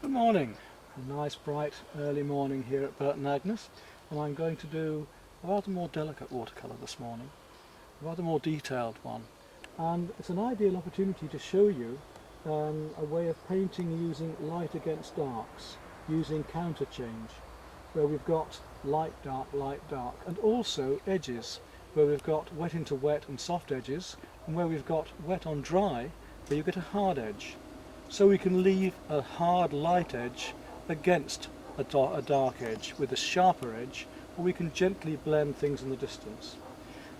Good morning. A nice bright early morning here at Burton Agnes, and I'm going to do a rather more delicate watercolour this morning, a rather more detailed one, and it's an ideal opportunity to show you a way of painting using light against darks, using counter change, where we've got light dark, and also edges, where we've got wet into wet and soft edges, and where we've got wet on dry, where you get a hard edge. So we can leave a hard light edge against a dark edge with a sharper edge, or we can gently blend things in the distance.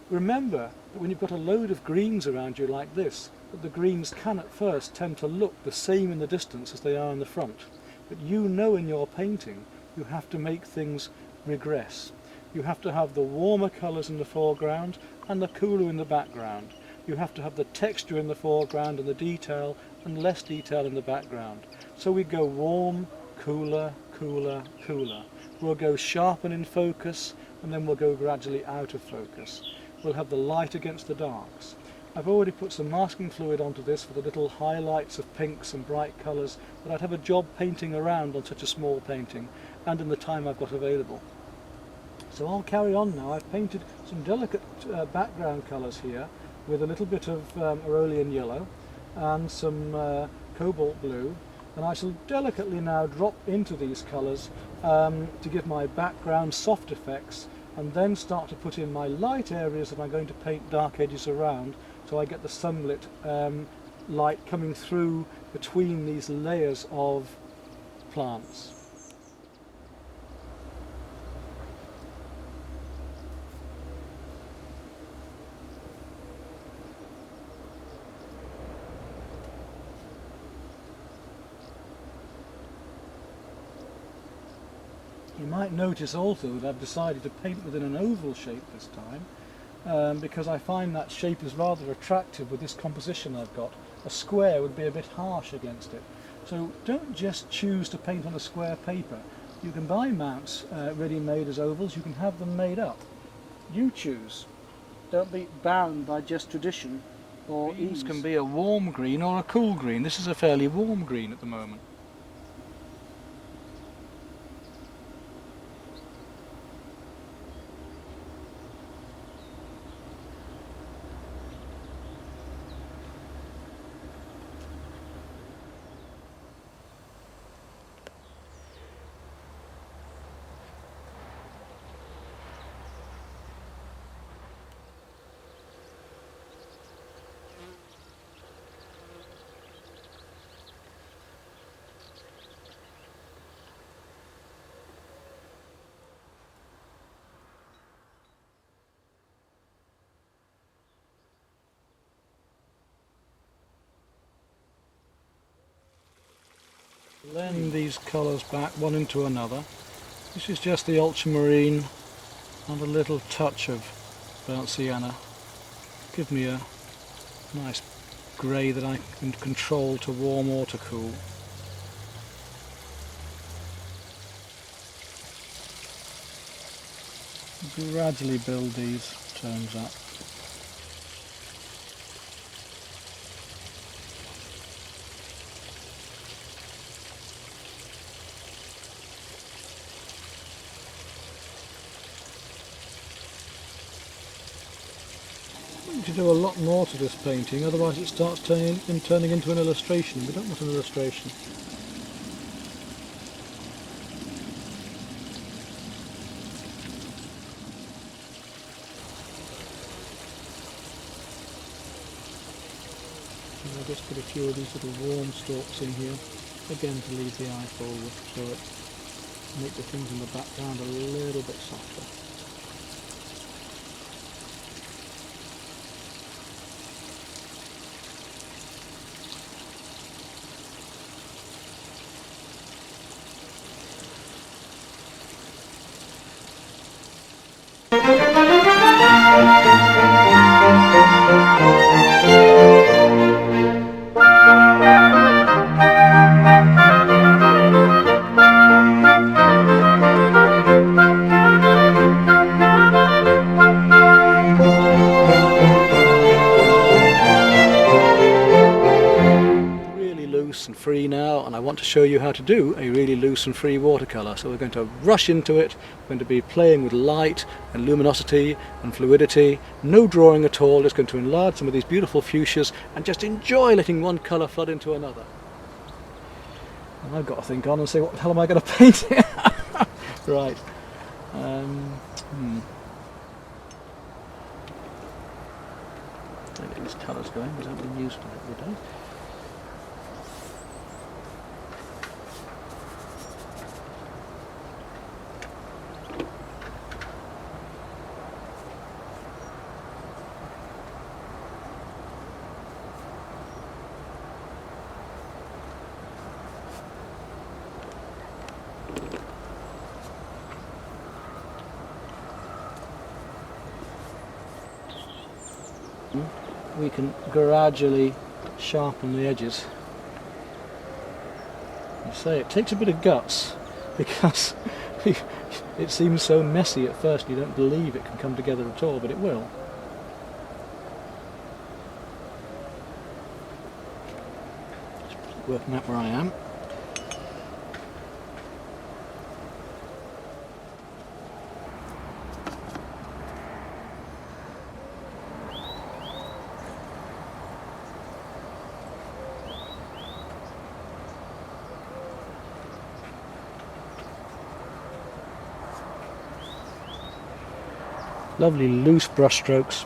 Remember that when you've got a load of greens around you like this, that the greens can at first tend to look the same in the distance as they are in the front. But you know in your painting you have to make things regress. You have to have the warmer colours in the foreground and the cooler in the background. You have to have the texture in the foreground and the detail and less detail in the background. So we go warm, cooler, cooler, cooler. We'll go sharp and in focus, and then we'll go gradually out of focus. We'll have the light against the darks. I've already put some masking fluid onto this for the little highlights of pinks and bright colours that I'd have a job painting around on such a small painting and in the time I've got available. So I'll carry on now. I've painted some delicate background colours here with a little bit of Aurelian yellow and some cobalt blue, and I shall delicately now drop into these colours to give my background soft effects, and then start to put in my light areas that I'm going to paint dark edges around, so I get the sunlit light coming through between these layers of plants. You might notice also that I've decided to paint within an oval shape this time, because I find that shape is rather attractive with this composition I've got. A square would be a bit harsh against it. So don't just choose to paint on a square paper. You can buy mounts ready-made as ovals, you can have them made up. You choose. Don't be bound by just tradition or ease. This can be a warm green or a cool green. This is a fairly warm green at the moment. Blend these colours back one into another. This is just the ultramarine and a little touch of burnt sienna. Give me a nice grey that I can control to warm or to cool. Gradually build these tones up. To do a lot more to this painting, otherwise it starts turning into an illustration. We don't want an illustration. And I'll just put a few of these little warm stalks in here, again to leave the eye forward, so it make the things in the background a little bit softer. loose and free now, and I want to show you how to do a really loose and free watercolour. So we're going to rush into it. We're going to be playing with light and luminosity and fluidity, no drawing at all, just going to enlarge some of these beautiful fuchsias and just enjoy letting one colour flood into another. And I've got to think on and say, what the hell am I going to paint here? Right. Get these colours going, because I've been used to it every day. We can gradually sharpen the edges. I say it takes a bit of guts, because it seems so messy at first you don't believe it can come together at all, but it will. Just working out where I am. Lovely loose brush strokes.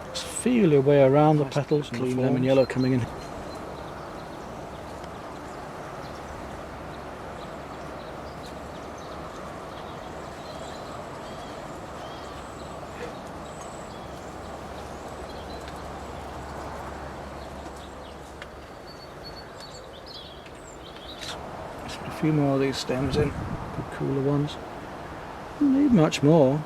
Just feel your way around the petals. Clean lemon yellow coming in. Just put a few more of these stems in, the cooler ones. Don't need much more.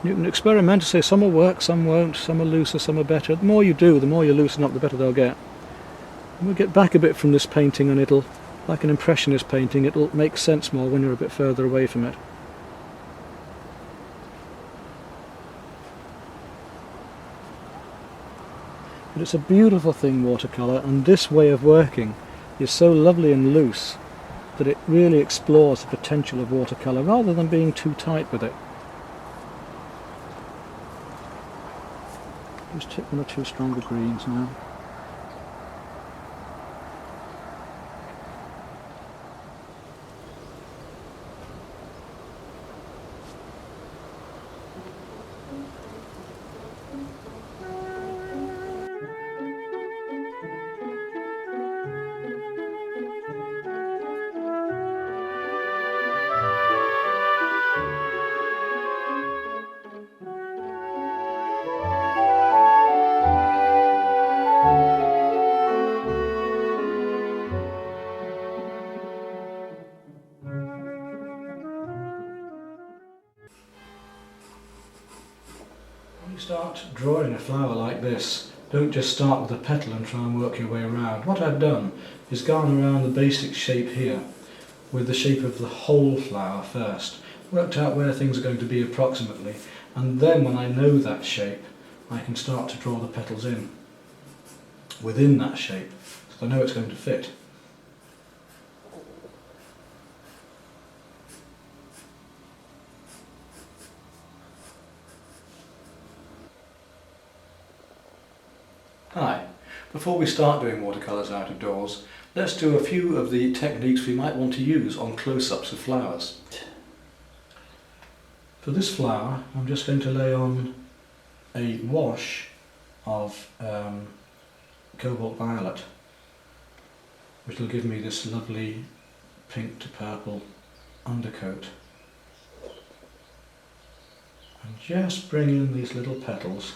You can experiment to say some will work, some won't, some are looser, some are better. The more you do, the more you loosen up, the better they'll get. And we'll get back a bit from this painting, and it'll, like an impressionist painting, it'll make sense more when you're a bit further away from it. But it's a beautiful thing, watercolour, and this way of working is so lovely and loose that it really explores the potential of watercolour rather than being too tight with it. Just take one or two stronger greens now. When you start drawing a flower like this, don't just start with a petal and try and work your way around. What I've done is gone around the basic shape here with the shape of the whole flower first, worked out where things are going to be approximately, and then when I know that shape I can start to draw the petals in within that shape, so I know it's going to fit. Hi, before we start doing watercolours out of doors, let's do a few of the techniques we might want to use on close-ups of flowers. For this flower I'm just going to lay on a wash of cobalt violet, which will give me this lovely pink to purple undercoat. And just bring in these little petals,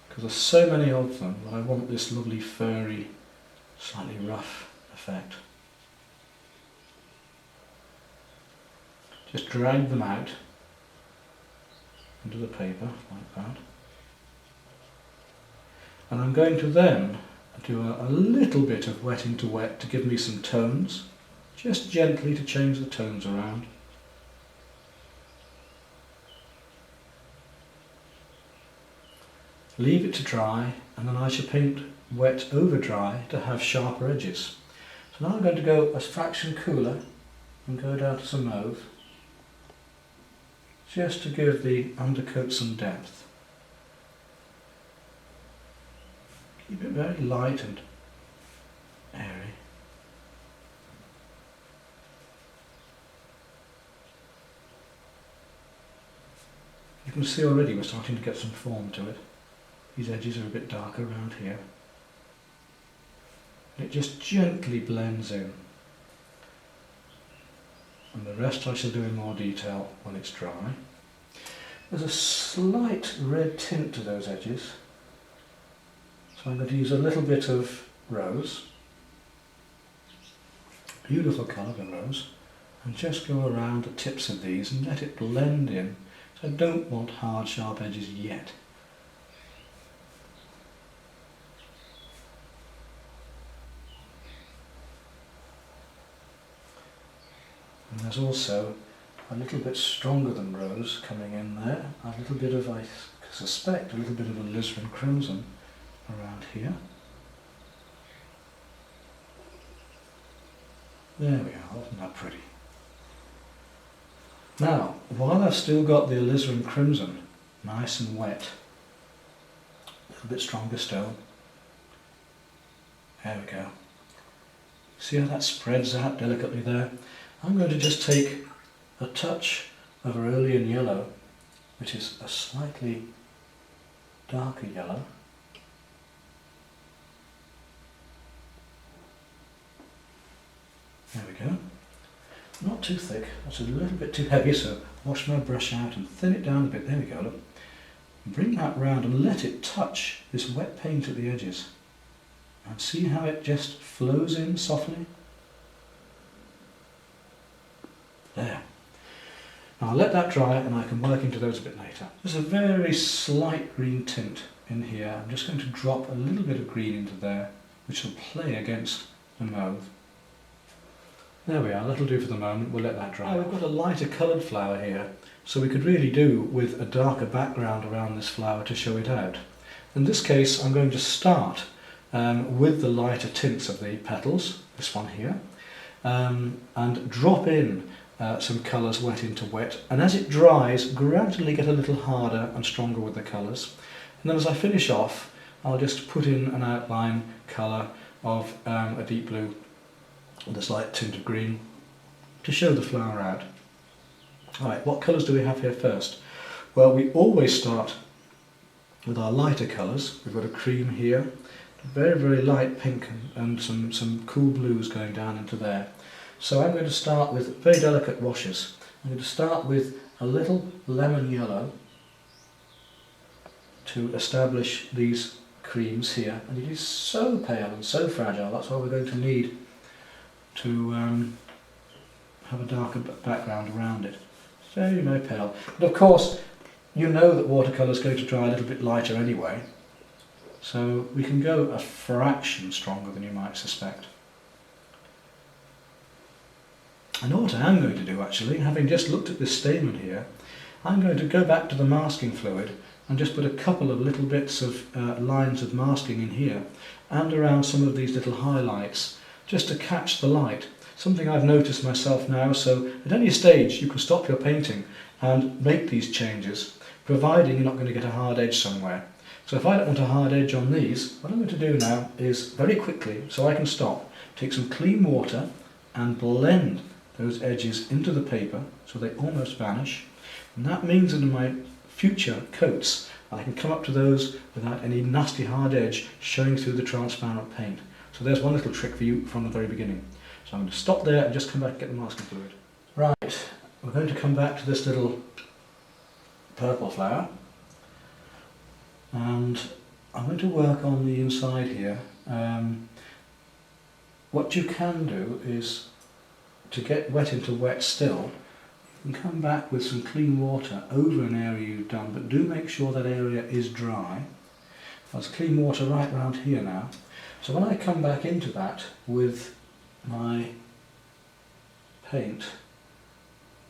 because there's so many of them that I want this lovely furry, slightly rough effect. Just drag them out into the paper like that. And I'm going to then do a little bit of wet into wet to give me some tones, just gently to change the tones around. leave it to dry, and then I shall paint wet over dry to have sharper edges. So now I'm going to go a fraction cooler and go down to some mauve, just to give the undercoat some depth. Keep it very light and airy. You can see already we're starting to get some form to it. These edges are a bit darker around here. It just gently blends in. And the rest I shall do in more detail when it's dry. There's a slight red tint to those edges, so I'm going to use a little bit of rose, beautiful colour the rose, and just go around the tips of these and let it blend in. So I don't want hard sharp edges yet. And there's also a little bit stronger than rose coming in there, a little bit of, I suspect, a little bit of alizarin crimson around here. There we are, isn't that pretty? Now, while I've still got the alizarin crimson nice and wet, a little bit stronger still, there we go. See how that spreads out delicately there? I'm going to just take a touch of Aurelian yellow, which is a slightly darker yellow. There we go. Not too thick, that's a little bit too heavy, so wash my brush out and thin it down a bit. There we go, look. Bring that round and let it touch this wet paint at the edges. And see how it just flows in softly? There. Now I'll let that dry and I can work into those a bit later. There's a very slight green tint in here. I'm just going to drop a little bit of green into there, which will play against the mauve. There we are, that'll do for the moment, we'll let that dry. Now we've got a lighter coloured flower here, so we could really do with a darker background around this flower to show it out. In this case I'm going to start with the lighter tints of the petals, this one here, and drop in some colours wet into wet, and as it dries gradually get a little harder and stronger with the colours. And then as I finish off I'll just put in an outline colour of a deep blue with a slight tint of green to show the flower out. Alright, what colours do we have here first? Well, we always start with our lighter colours. We've got a cream here, a very, very light pink and some cool blues going down into there. So I'm going to start with very delicate washes. I'm going to start with a little lemon yellow to establish these creams here. And it is so pale and so fragile, that's why we're going to need to have a darker background around it. It's very, very pale. But of course, you know that watercolour is going to dry a little bit lighter anyway, so we can go a fraction stronger than you might suspect. I know what I am going to do actually, having just looked at this stamen here, I'm going to go back to the masking fluid and just put a couple of little bits of lines of masking in here and around some of these little highlights, just to catch the light. Something I've noticed myself now, so at any stage you can stop your painting and make these changes, providing you're not going to get a hard edge somewhere. So if I don't want a hard edge on these, what I'm going to do now is very quickly, so I can stop, take some clean water and blend those edges into the paper so they almost vanish. And that means that in my future coats I can come up to those without any nasty hard edge showing through the transparent paint. So there's one little trick for you from the very beginning. So I'm going to stop there and just come back and get the masking fluid. Right, we're going to come back to this little purple flower, and I'm going to work on the inside here. What you can do is, to get wet into wet still, you can come back with some clean water over an area you've done, but do make sure that area is dry. There's clean water right around here now. So when I come back into that with my paint,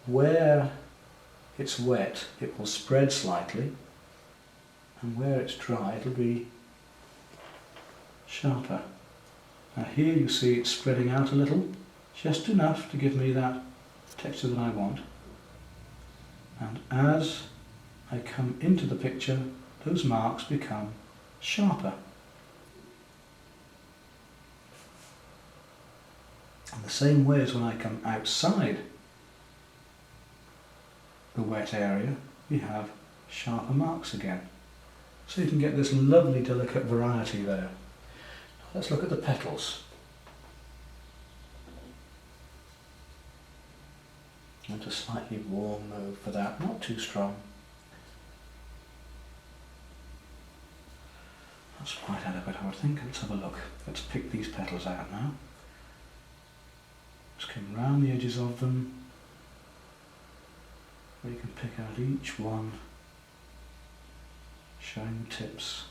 where it's wet it will spread slightly and where it's dry it'll be sharper. Now here you see it's spreading out a little, just enough to give me that texture that I want. And as I come into the picture, those marks become sharper. And the same way as when I come outside the wet area, we have sharper marks again. So you can get this lovely delicate variety there. Now let's look at the petals. And a slightly warm mode for that, not too strong. That's quite adequate, I would think. Let's have a look. Let's pick these petals out now. Just come round the edges of them, where you can pick out each one, showing the tips.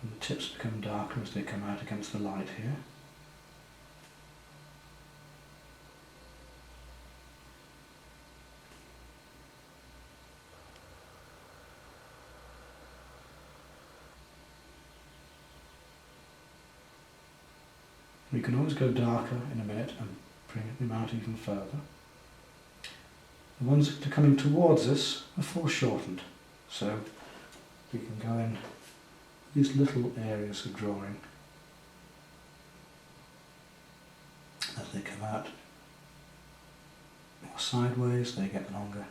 And the tips become darker as they come out against the light here. We can always go darker in a minute and bring them out even further. The ones that are coming towards us are foreshortened, so we can go in these little areas of drawing. As they come out more sideways, they get longer.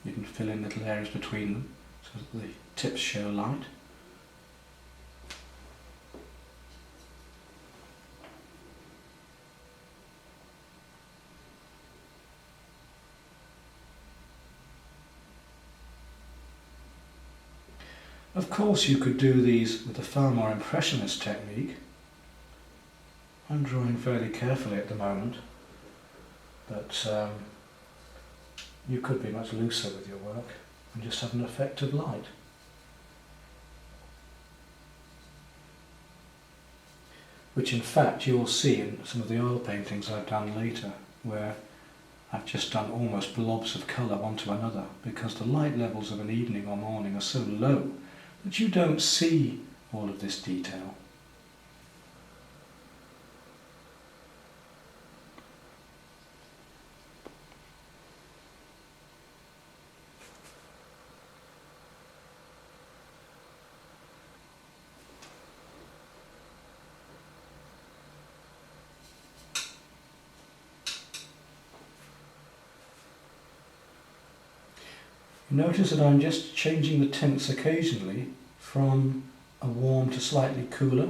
You can fill in little areas between them so that the tips show light. Of course you could do these with a far more impressionist technique. I'm drawing fairly carefully at the moment, but you could be much looser with your work and just have an effect of light. Which in fact you will see in some of the oil paintings I've done later, where I've just done almost blobs of colour one to another, because the light levels of an evening or morning are so low that you don't see all of this detail. Notice that I'm just changing the tints occasionally from a warm to slightly cooler,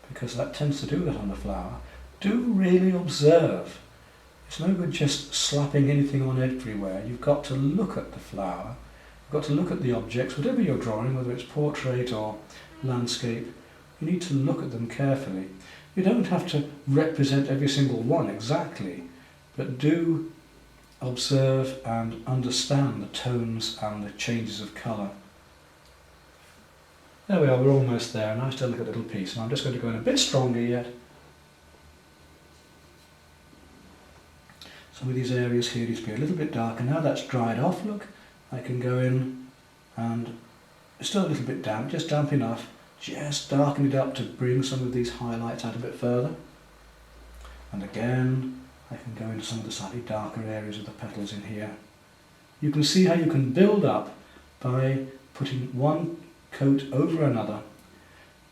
because that tends to do that on the flower. Do really observe. It's no good just slapping anything on everywhere. You've got to look at the flower, you've got to look at the objects, whatever you're drawing, whether it's portrait or landscape, you need to look at them carefully. You don't have to represent every single one exactly, but do observe and understand the tones and the changes of colour. There we are, we're almost there. A nice delicate little piece, and I'm just going to go in a bit stronger yet. Some of these areas here need to be a little bit darker. Now that's dried off, look, I can go in and it's still a little bit damp, just damp enough, just darken it up to bring some of these highlights out a bit further. And again, I can go into some of the slightly darker areas of the petals in here. You can see how you can build up by putting one coat over another.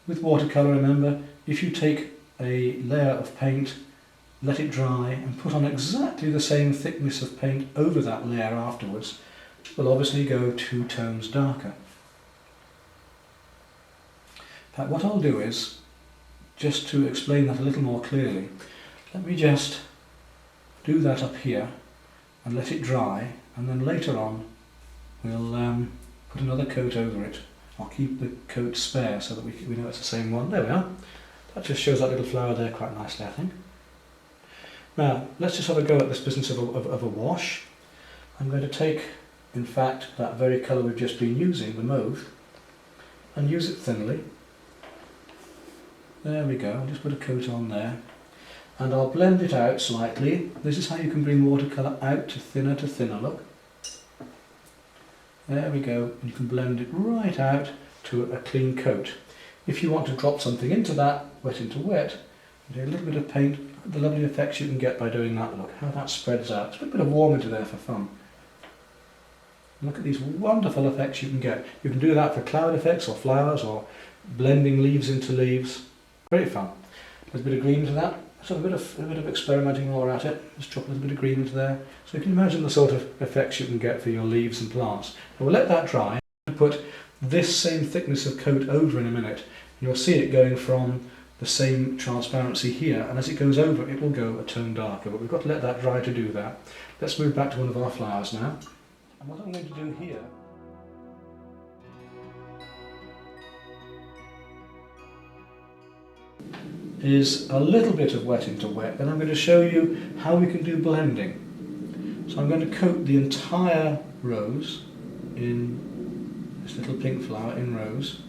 With watercolour, remember, if you take a layer of paint, let it dry and put on exactly the same thickness of paint over that layer afterwards, it will obviously go 2 tones darker. In fact, what I'll do is, just to explain that a little more clearly, let me just do that up here and let it dry, and then later on we'll put another coat over it. I'll keep the coat spare so that we know it's the same one. There we are. That just shows that little flower there quite nicely, I think. Now, let's just have a go at this business of a wash. I'm going to take, in fact, that very colour we've just been using, the mauve, and use it thinly. There we go, I'll just put a coat on there. And I'll blend it out slightly. This is how you can bring watercolour out to thinner look. There we go, and you can blend it right out to a clean coat. If you want to drop something into that, wet into wet, do a little bit of paint, look at the lovely effects you can get by doing that. Look how that spreads out. Just a bit of warm into there for fun. Look at these wonderful effects you can get. You can do that for cloud effects or flowers or blending leaves into leaves. Very fun. There's a bit of green into that. So a bit of experimenting while we're at it. Just drop a little bit of green into there. So you can imagine the sort of effects you can get for your leaves and plants. But we'll let that dry and put this same thickness of coat over in a minute. You'll see it going from the same transparency here, and as it goes over it will go a tone darker, but we've got to let that dry to do that. Let's move back to one of our flowers now. And what I'm going to do here is a little bit of wet into wet, then I'm going to show you how we can do blending. So I'm going to coat the entire rose in this little pink flower in rose.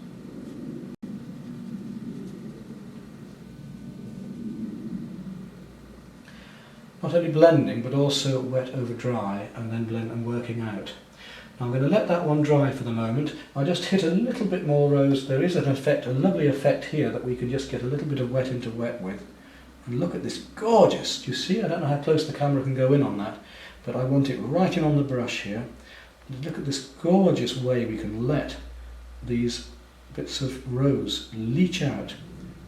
Not only blending but also wet over dry and then blend and working out. Now I'm going to let that one dry for the moment. I'll just hit a little bit more rose. There is an effect, a lovely effect here that we can just get a little bit of wet into wet with. And look at this gorgeous, do you see? I don't know how close the camera can go in on that, but I want it right in on the brush here. And look at this gorgeous way we can let these bits of rose leach out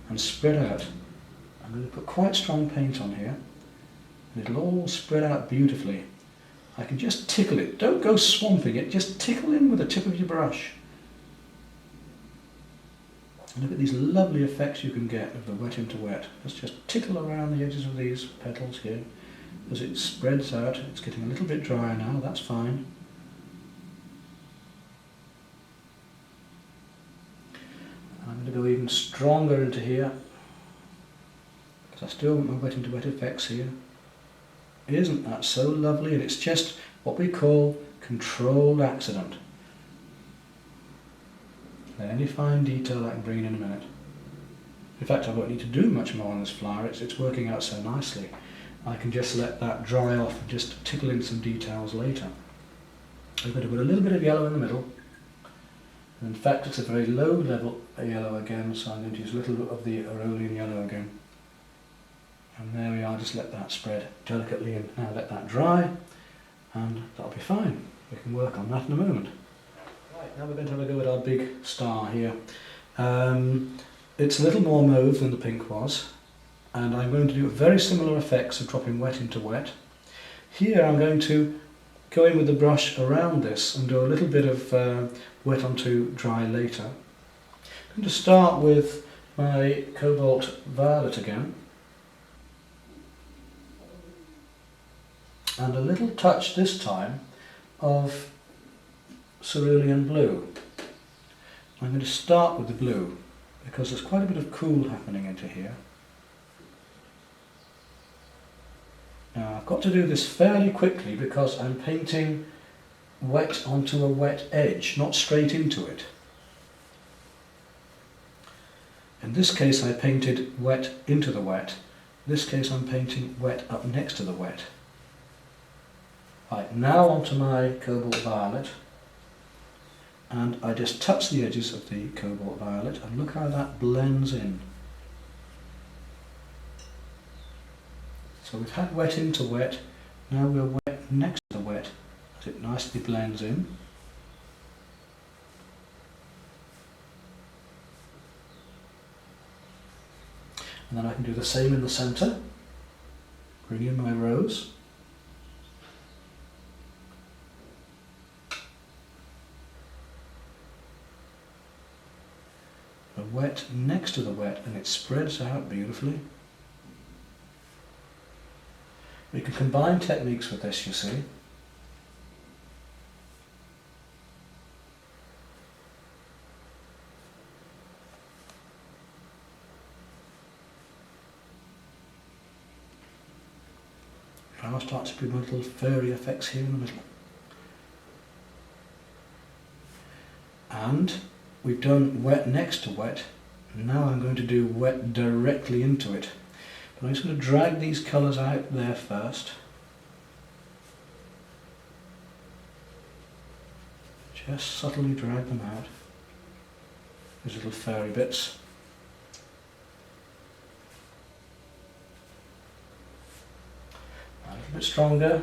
and spread out. I'm going to put quite strong paint on here. It'll all spread out beautifully. I can just tickle it. Don't go swamping it, just tickle in with the tip of your brush. And look at these lovely effects you can get of the wet into wet. Let's just tickle around the edges of these petals here. As it spreads out, it's getting a little bit drier now, that's fine. And I'm going to go even stronger into here, because I still want my wet into wet effects here. Isn't that so lovely? And it's just what we call controlled accident. Any fine detail I can bring in a minute. In fact, I won't need to do much more on this flower. It's working out so nicely. I can just let that dry off and just tickle in some details later. I'm going to put a little bit of yellow in the middle. And in fact, it's a very low level yellow again, so I'm going to use a little of the Aurelian yellow again. And there we are, just let that spread delicately and now let that dry and that'll be fine. We can work on that in a moment. Right, now we're going to have a go at our big star here. It's a little more mauve than the pink was, and I'm going to do very similar effects of dropping wet into wet. Here I'm going to go in with the brush around this and do a little bit of wet onto dry later. I'm going to start with my cobalt violet again. And a little touch this time of cerulean blue. I'm going to start with the blue because there's quite a bit of cool happening into here. Now I've got to do this fairly quickly because I'm painting wet onto a wet edge, not straight into it. In this case I painted wet into the wet. In this case I'm painting wet up next to the wet. Right, now onto my cobalt violet, and I just touch the edges of the cobalt violet and look how that blends in. So we've had wet into wet, now we're wet next to the wet as it nicely blends in. And then I can do the same in the centre, bring in my rose. Wet next to the wet and it spreads out beautifully. We can combine techniques with this, you see. Now I start to do my little furry effects here in the middle. And we've done wet next to wet. Now I'm going to do wet directly into it. But I'm just going to drag these colours out there first. Just subtly drag them out. These little furry bits. A little bit stronger.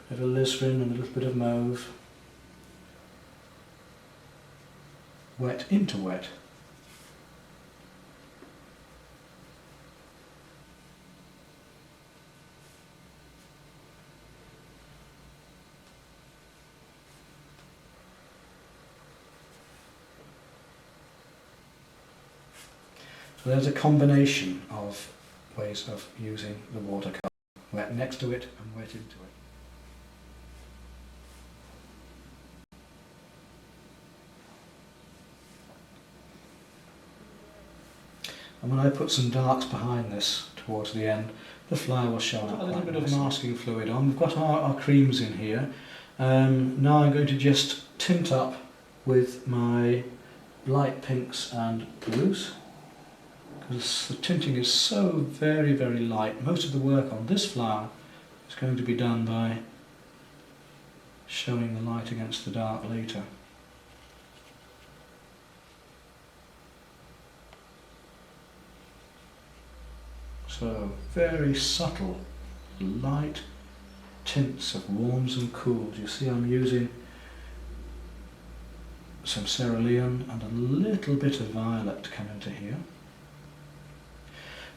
A bit of alizarin and a little bit of mauve. Wet into wet. So there's a combination of ways of using the watercolour. Wet next to it and wet into it. And when I put some darks behind this towards the end, the flower will show up. A little bit of masking fluid on. We've got our creams in here. Now I'm going to just tint up with my light pinks and blues. Because the tinting is so very, very light. Most of the work on this flower is going to be done by showing the light against the dark later. So, very subtle, light tints of warms and cools. You see I'm using some cerulean and a little bit of violet to come into here.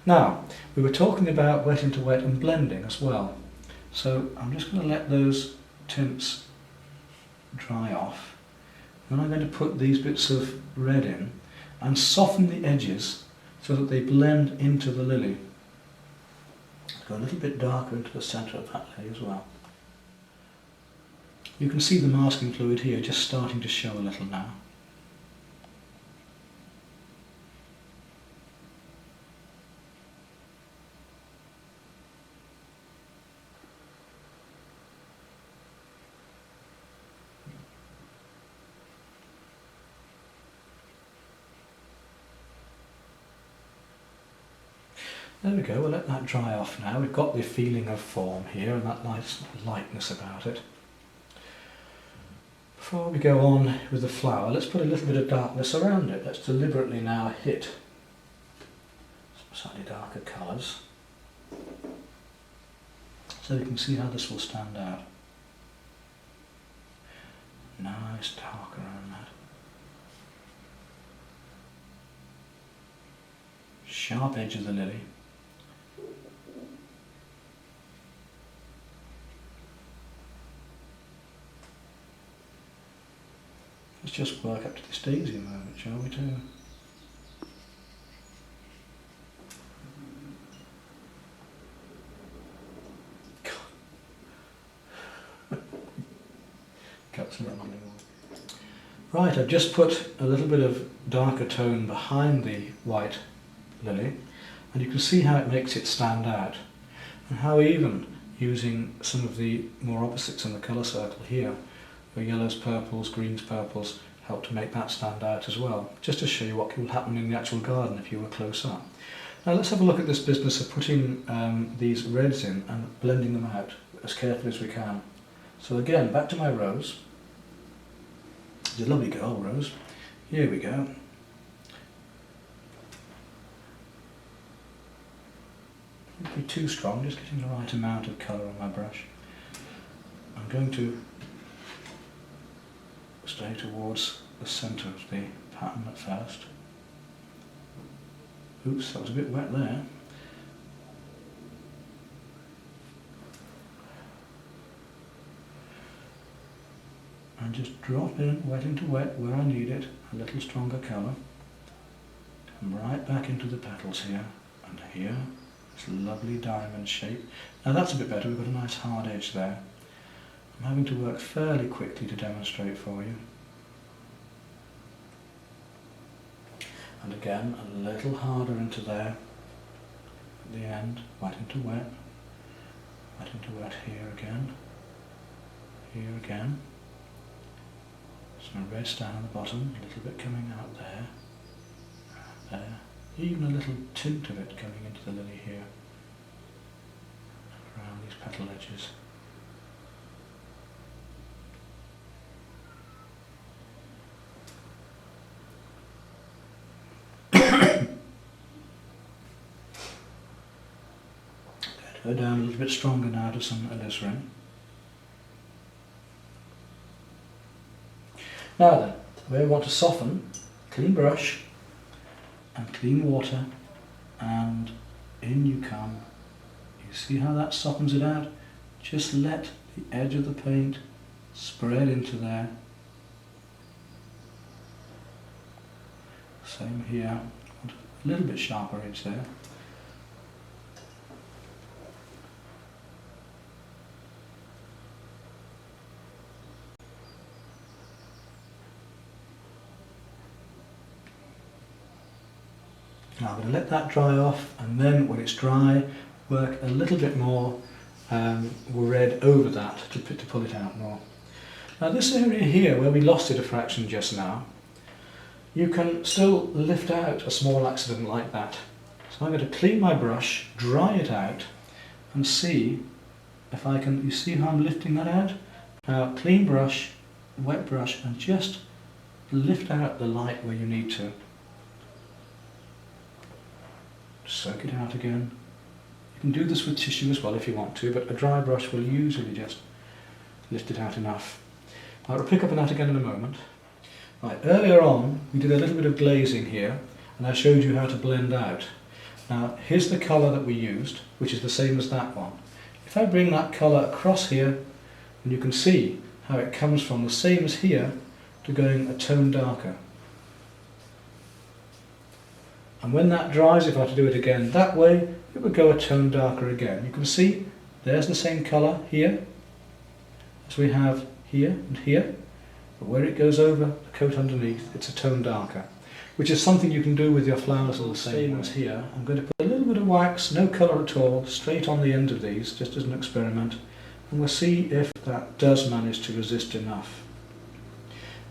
Now, we were talking about wet into wet and blending as well. So I'm just going to let those tints dry off. Then I'm going to put these bits of red in and soften the edges so that they blend into the lily. Go a little bit darker into the centre of that lily as well. You can see the masking fluid here just starting to show a little now. There we go, we'll let that dry off now. We've got the feeling of form here and that nice lightness about it. Before we go on with the flower, let's put a little bit of darkness around it. Let's deliberately now hit some slightly darker colours so you can see how this will stand out. Nice dark around that. Sharp edge of the lily. Let's just work up to this daisy a moment, shall we too? Right, I've just put a little bit of darker tone behind the white lily, and you can see how it makes it stand out, and how even using some of the more opposites in the colour circle here, where yellows, purples, greens, purples, help to make that stand out as well, just to show you what will happen in the actual garden if you were close up. Now let's have a look at this business of putting these reds in and blending them out as carefully as we can. So again, back to my rose. She's a lovely girl, Rose. Here we go. Don't be too strong, just getting the right amount of colour on my brush. I'm going to stay towards the centre of the pattern at first. Oops, that was a bit wet there. And just drop in wet into wet where I need it, a little stronger colour. Come right back into the petals here and here, this lovely diamond shape. Now that's a bit better, we've got a nice hard edge there. I'm having to work fairly quickly to demonstrate for you. And again, a little harder into there at the end, wet into wet. Starting to wet here again. Here again. Some red down at the bottom, a little bit coming out there. There. Even a little tint of it coming into the lily here. Around these petal edges. Go down a little bit stronger now to some alizarin. Now then, we want to soften, clean brush and clean water, and in you come. You see how that softens it out? Just let the edge of the paint spread into there. Same here, a little bit sharper edge there. Now I'm going to let that dry off, and then when it's dry, work a little bit more red over that to pull it out more. Now this area here where we lost it a fraction just now, you can still lift out a small accident like that. So I'm going to clean my brush, dry it out, and see if I can, you see how I'm lifting that out? Now clean brush, wet brush, and just lift out the light where you need to. Soak it out again. You can do this with tissue as well if you want to, but a dry brush will usually just lift it out enough. I'll pick up on that again in a moment. Right, earlier on we did a little bit of glazing here, and I showed you how to blend out. Now here's the colour that we used, which is the same as that one. If I bring that colour across here, and you can see how it comes from the same as here to going a tone darker. And when that dries, if I were to do it again that way, it would go a tone darker again. You can see there's the same colour here as we have here and here, but where it goes over the coat underneath, it's a tone darker, which is something you can do with your flowers all the same as here. I'm going to put a little bit of wax, no colour at all, straight on the end of these, just as an experiment, and we'll see if that does manage to resist enough.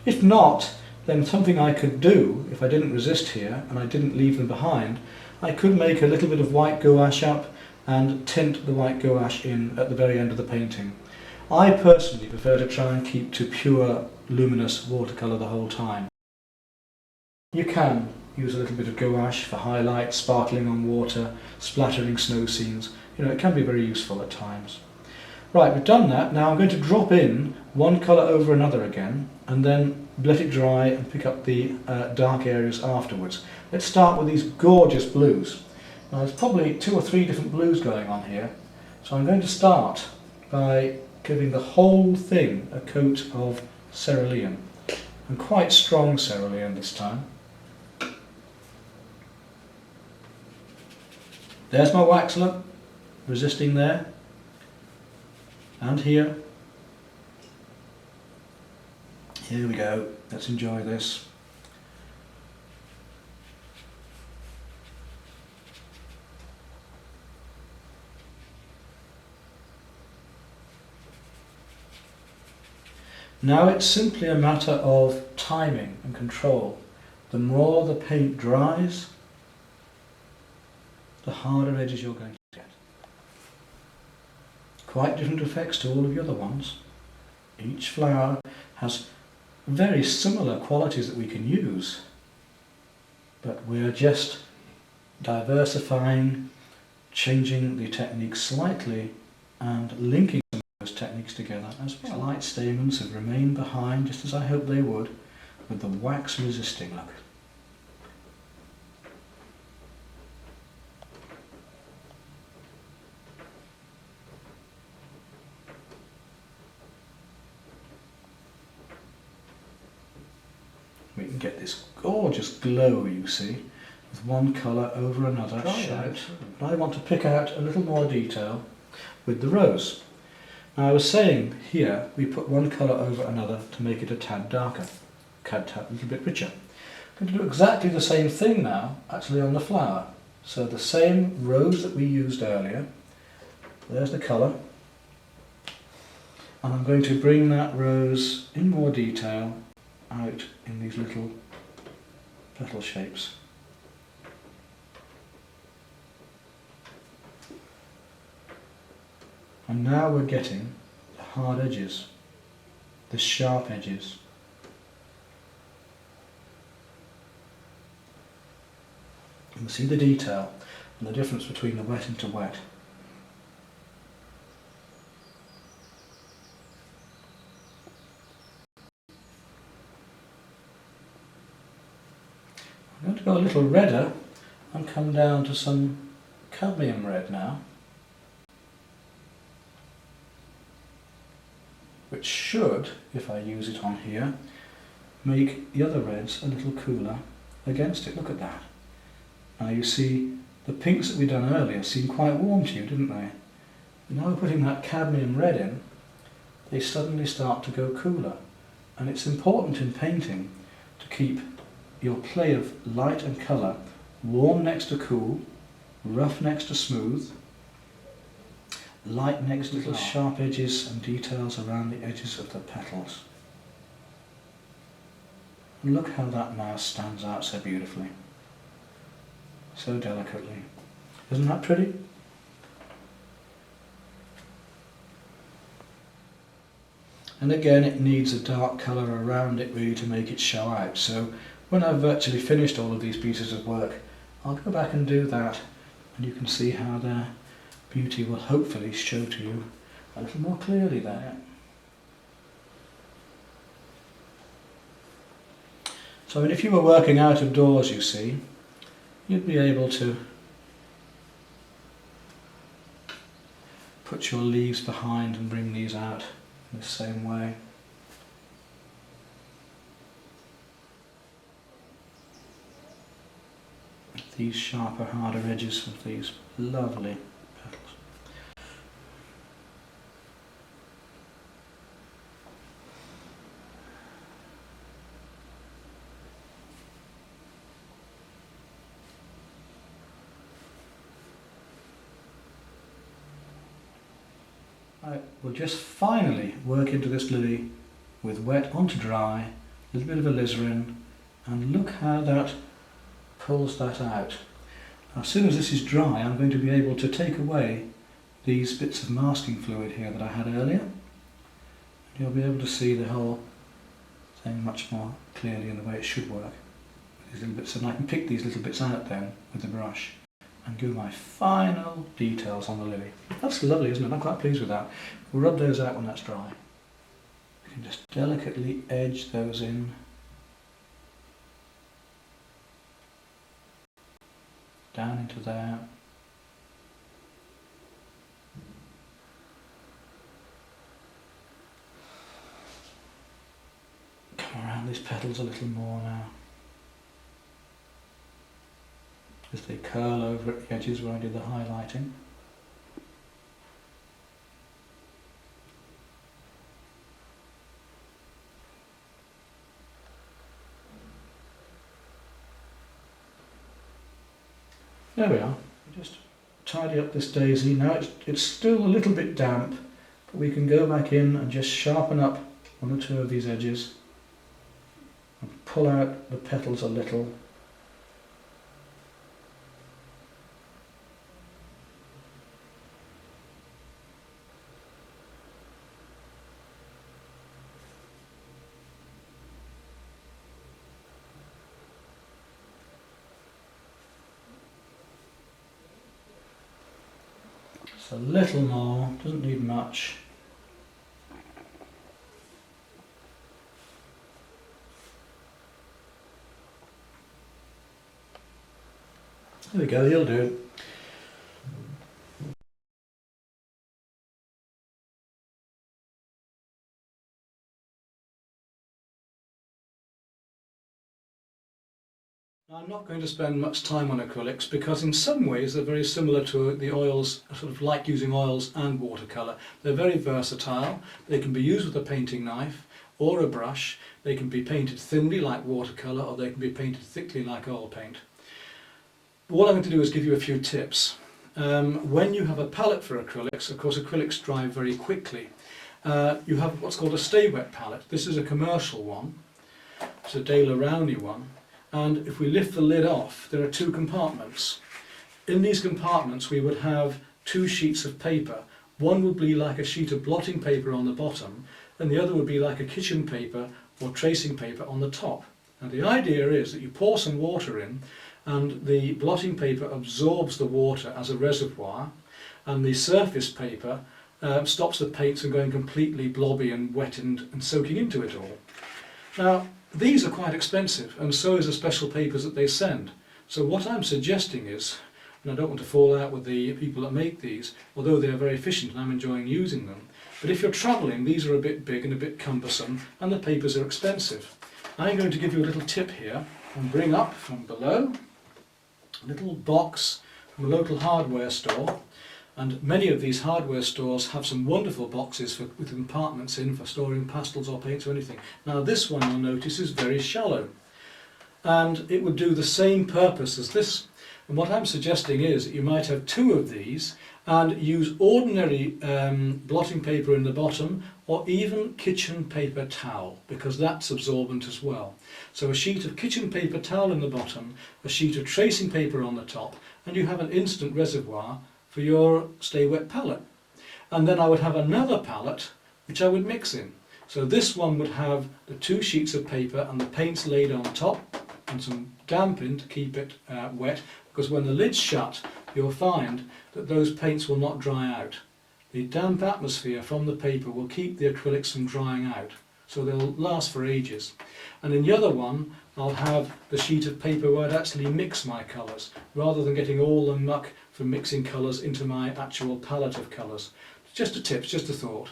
If not, then something I could do, if I didn't resist here and I didn't leave them behind, I could make a little bit of white gouache up and tint the white gouache in at the very end of the painting. I personally prefer to try and keep to pure luminous watercolour the whole time. You can use a little bit of gouache for highlight, sparkling on water, splattering snow scenes. You know, it can be very useful at times. Right, we've done that. Now I'm going to drop in one colour over another again, and then let it dry and pick up the dark areas afterwards. Let's start with these gorgeous blues. Now there's probably 2 or 3 different blues going on here, so I'm going to start by giving the whole thing a coat of cerulean, and quite strong cerulean this time. There's my wax look, resisting there, and here. Here we go, let's enjoy this. Now it's simply a matter of timing and control. The more the paint dries, the harder edges you're going to get. Quite different effects to all of the other ones. Each flower has very similar qualities that we can use, but we're just diversifying, changing the technique slightly and linking some of those techniques together as well. Light stamens have remained behind, just as I hoped they would, with the wax resisting look. We can get this gorgeous glow, you see, with one colour over another. But I want to pick out a little more detail with the rose. Now I was saying here we put one colour over another to make it a tad darker, a little bit richer. I'm going to do exactly the same thing now, actually on the flower. So the same rose that we used earlier, there's the colour, And I'm going to bring that rose in more detail out in these little petal shapes. And now we're getting the hard edges, the sharp edges. You can see the detail and the difference between the wet and to wet. I'm going to go a little redder and come down to some cadmium red now, which should, if I use it on here, make the other reds a little cooler against it. Look at that. Now you see the pinks that we've done earlier seemed quite warm to you, didn't they? But now we're putting that cadmium red in, they suddenly start to go cooler. And it's important in painting to keep your play of light and colour warm next to cool, rough next to smooth, light next to little sharp edges and details around the edges of the petals. And look how that now stands out so beautifully, so delicately. Isn't that pretty? And again, it needs a dark colour around it really to make it show out. So when I've virtually finished all of these pieces of work, I'll go back and do that, and you can see how their beauty will hopefully show to you a little more clearly there. So if you were working out of doors, you see, you'd be able to put your leaves behind and bring these out in the same way. These sharper, harder edges of these lovely petals. I will just finally work into this lily with wet onto dry, a little bit of alizarin, and look how that pulls that out. Now, as soon as this is dry, I'm going to be able to take away these bits of masking fluid here that I had earlier. And you'll be able to see the whole thing much more clearly in the way it should work. These little bits, and I can pick these little bits out then with the brush and do my final details on the lily. That's lovely, isn't it? I'm quite pleased with that. We'll rub those out when that's dry. You can just delicately edge those in. Down into there. Come around these petals a little more now, as they curl over at the edges where I did the highlighting. There we are. Just tidy up this daisy. Now it's still a little bit damp, but we can go back in and just sharpen up one or two of these edges and pull out the petals a little. A little more, doesn't need much. There we go, you'll do. I'm not going to spend much time on acrylics because in some ways they're very similar to the oils. I sort of like using oils and watercolour. They're very versatile. They can be used with a painting knife or a brush. They can be painted thinly like watercolour, or they can be painted thickly like oil paint. What I'm going to do is give you a few tips. When you have a palette for acrylics, of course acrylics dry very quickly. you have what's called a stay wet palette. This is a commercial one, it's a Dale Rowney one, and if we lift the lid off, there are two compartments. In these compartments we would have two sheets of paper. One would be like a sheet of blotting paper on the bottom, and the other would be like a kitchen paper or tracing paper on the top. And the idea is that you pour some water in, and the blotting paper absorbs the water as a reservoir, and the surface paper stops the paints from going completely blobby and wet and soaking into it all. Now, these are quite expensive, and so is the special papers that they send. So what I'm suggesting is, and I don't want to fall out with the people that make these, although they're very efficient and I'm enjoying using them, but if you're travelling, these are a bit big and a bit cumbersome, and the papers are expensive. I'm going to give you a little tip here and bring up from below a little box from a local hardware store. And many of these hardware stores have some wonderful boxes with compartments in for storing pastels or paints or anything. Now this one, you'll notice, is very shallow, and it would do the same purpose as this. And what I'm suggesting is that you might have two of these and use ordinary blotting paper in the bottom, or even kitchen paper towel, because that's absorbent as well. So a sheet of kitchen paper towel in the bottom, a sheet of tracing paper on the top, and you have an instant reservoir for your stay wet palette. And then I would have another palette which I would mix in. So this one would have the two sheets of paper and the paints laid on top and some damp in to keep it wet, because when the lid's shut you'll find that those paints will not dry out. The damp atmosphere from the paper will keep the acrylics from drying out, so they'll last for ages. And in the other one I'll have the sheet of paper where I'd actually mix my colours, rather than getting all the muck from mixing colours into my actual palette of colours. Just a tip, just a thought.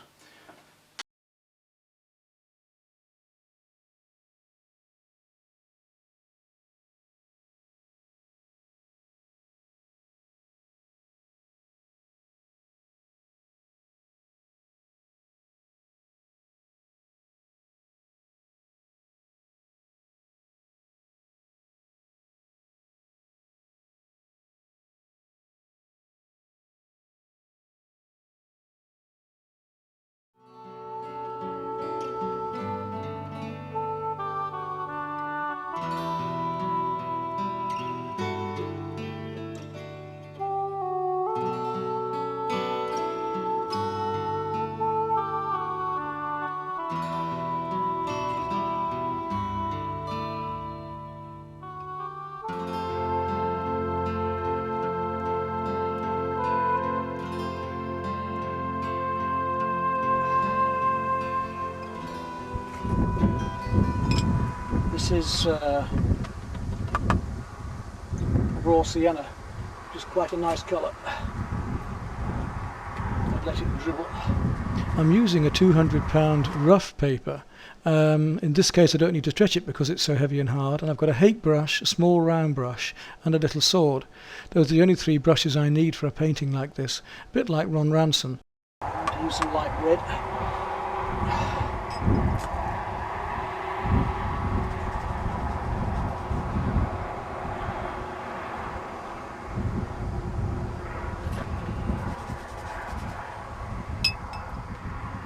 This is raw sienna, which is quite a nice colour. I'd let it dribble. I'm using a 200-pound rough paper. In this case I don't need to stretch it because it's so heavy and hard, and I've got a hake brush, a small round brush and a little sword. Those are the only three brushes I need for a painting like this, a bit like Ron Ranson. I'm going to use some light red.